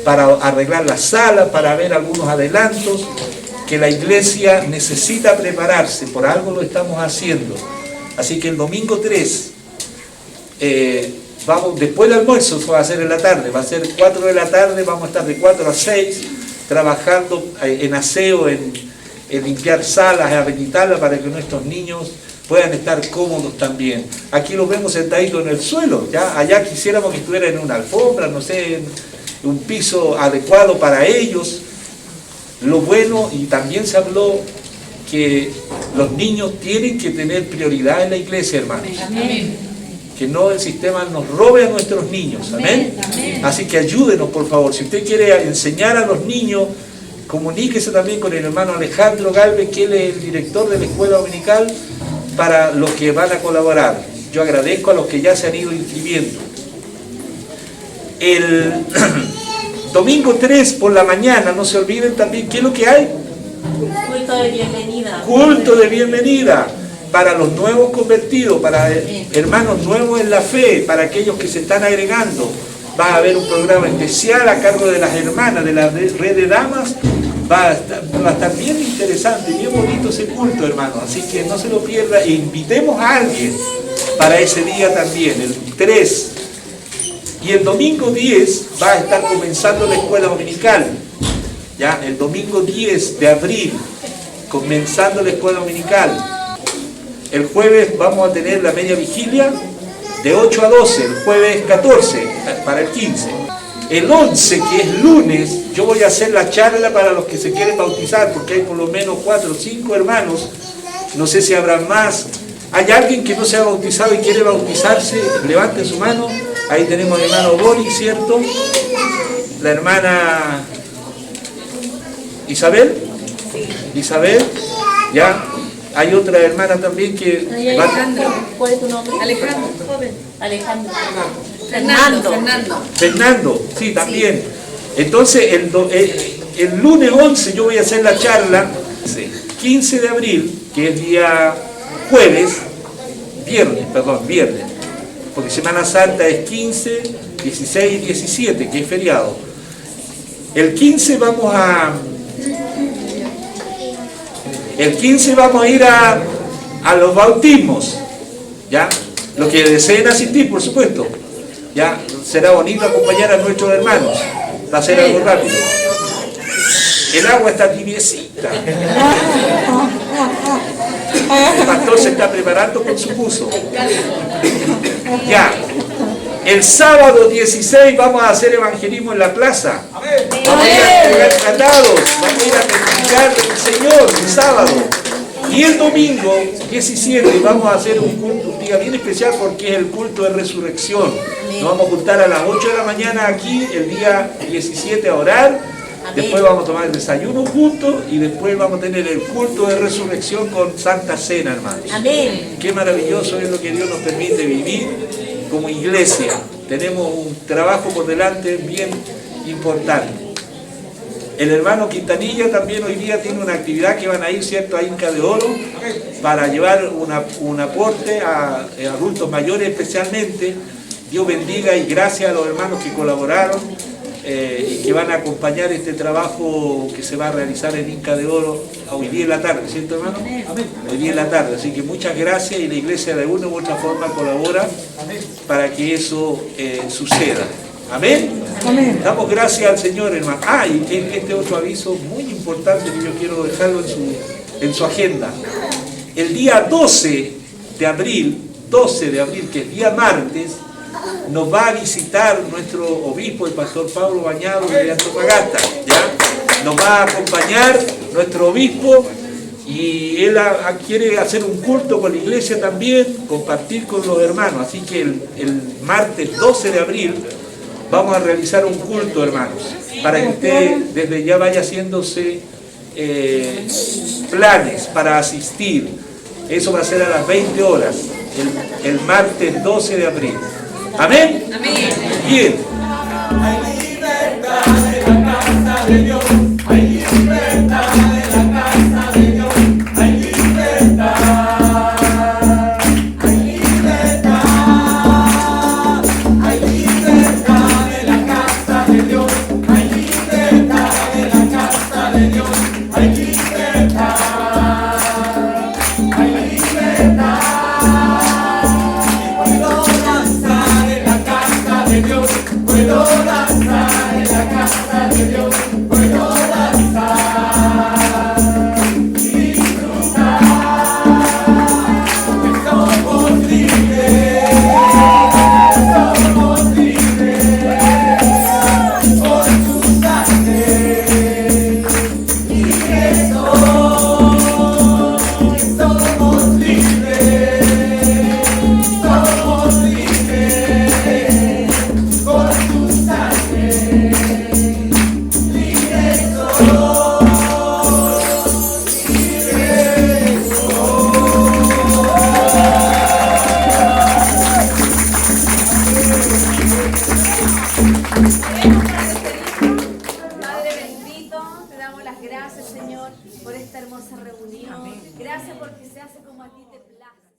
para arreglar la sala, para ver algunos adelantos, que la iglesia necesita prepararse, por algo lo estamos haciendo. Así que el domingo 3, vamos, después del almuerzo, va a ser en la tarde, va a ser 4 de la tarde, vamos a estar de 4 a 6, trabajando en aseo, en limpiar salas, en habilitarlas para que nuestros niños puedan estar cómodos también. Aquí los vemos sentaditos en el suelo, ¿ya? Allá quisiéramos que estuvieran en una alfombra, no sé, en un piso adecuado para ellos. Lo bueno, y también se habló que los niños tienen que tener prioridad en la iglesia, hermanos. Amén. Que no el sistema nos robe a nuestros niños, amén. Así que ayúdenos, por favor. Si usted quiere enseñar a los niños, comuníquese también con el hermano Alejandro Galvez, que él es el director de la escuela dominical, para los que van a colaborar. Yo agradezco a los que ya se han ido inscribiendo. El domingo 3 por la mañana, no se olviden también, ¿qué es lo que hay? Culto de bienvenida. Culto de bienvenida para los nuevos convertidos, para hermanos nuevos en la fe, para aquellos que se están agregando. Va a haber un programa especial a cargo de las hermanas de la red de damas. Va a estar bien interesante, bien bonito ese culto, hermanos. Así que no se lo pierda e invitemos a alguien para ese día también, el 3. Y el domingo 10 va a estar comenzando la escuela dominical. ¿Ya? El domingo 10 de abril, comenzando la escuela dominical. El jueves vamos a tener la media vigilia de 8 a 12, el jueves 14 para el 15. El 11, que es lunes, yo voy a hacer la charla para los que se quieren bautizar, porque hay por lo menos 4 o 5 hermanos, no sé si habrá más. ¿Hay alguien que no se ha bautizado y quiere bautizarse? Levante su mano. Ahí tenemos al hermano Boris, ¿cierto? La hermana Isabel. Isabel, ya. Hay otra hermana también que... Alejandro. ¿Cuál es tu nombre? Alejandro. Alejandro. Fernando, sí, también. Entonces, el lunes 11 yo voy a hacer la charla, 15 de abril, que es día viernes, porque Semana Santa es 15, 16 y 17, que es feriado. El 15 vamos a ir a los bautismos, ¿ya? Los que deseen asistir, por supuesto. Ya será bonito acompañar a nuestros hermanos. Va a ser algo rápido. El agua está tibiecita. El pastor se está preparando con su buzo. Ya. El sábado 16 vamos a hacer evangelismo en la plaza. Vamos a ir a entregar tratados. Vamos a ir a testificar del Señor el sábado. Y el domingo 17 vamos a hacer un culto, un día bien especial porque es el culto de resurrección. Nos vamos a juntar a las 8 de la mañana aquí, el día 17 a orar. Después vamos a tomar el desayuno juntos y después vamos a tener el culto de resurrección con Santa Cena, hermanos. Amén. Qué maravilloso es lo que Dios nos permite vivir como iglesia. Tenemos un trabajo por delante bien importante. El hermano Quintanilla también hoy día tiene una actividad que van a ir, ¿cierto?, a Inca de Oro para llevar un aporte a adultos mayores especialmente. Dios bendiga y gracias a los hermanos que colaboraron y que van a acompañar este trabajo que se va a realizar en Inca de Oro hoy día en la tarde, ¿cierto, hermano? Hoy día en la tarde. Así que muchas gracias y la iglesia de una u otra forma colabora para que eso suceda. Amén. Amén. Damos gracias al Señor, hermano. Y este otro aviso muy importante que yo quiero dejarlo en su agenda. El día 12 de abril, que es día martes, nos va a visitar nuestro obispo, el pastor Pablo Bañado de Antofagasta. ¿Ya? Nos va a acompañar nuestro obispo y él quiere hacer un culto con la iglesia también, compartir con los hermanos. Así que el martes 12 de abril vamos a realizar un culto, hermanos, para que usted desde ya vaya haciéndose planes para asistir. Eso va a ser a las 20 horas, el martes 12 de abril. ¿Amén? Amén. Bien. Hay libertad en la casa de Dios. Hay libertad en la casa de Dios. Hay libertad. Hay libertad en la casa de Dios. Hay Padre bendito, te damos las gracias, Señor, por esta hermosa reunión. Gracias porque se hace como a ti te place.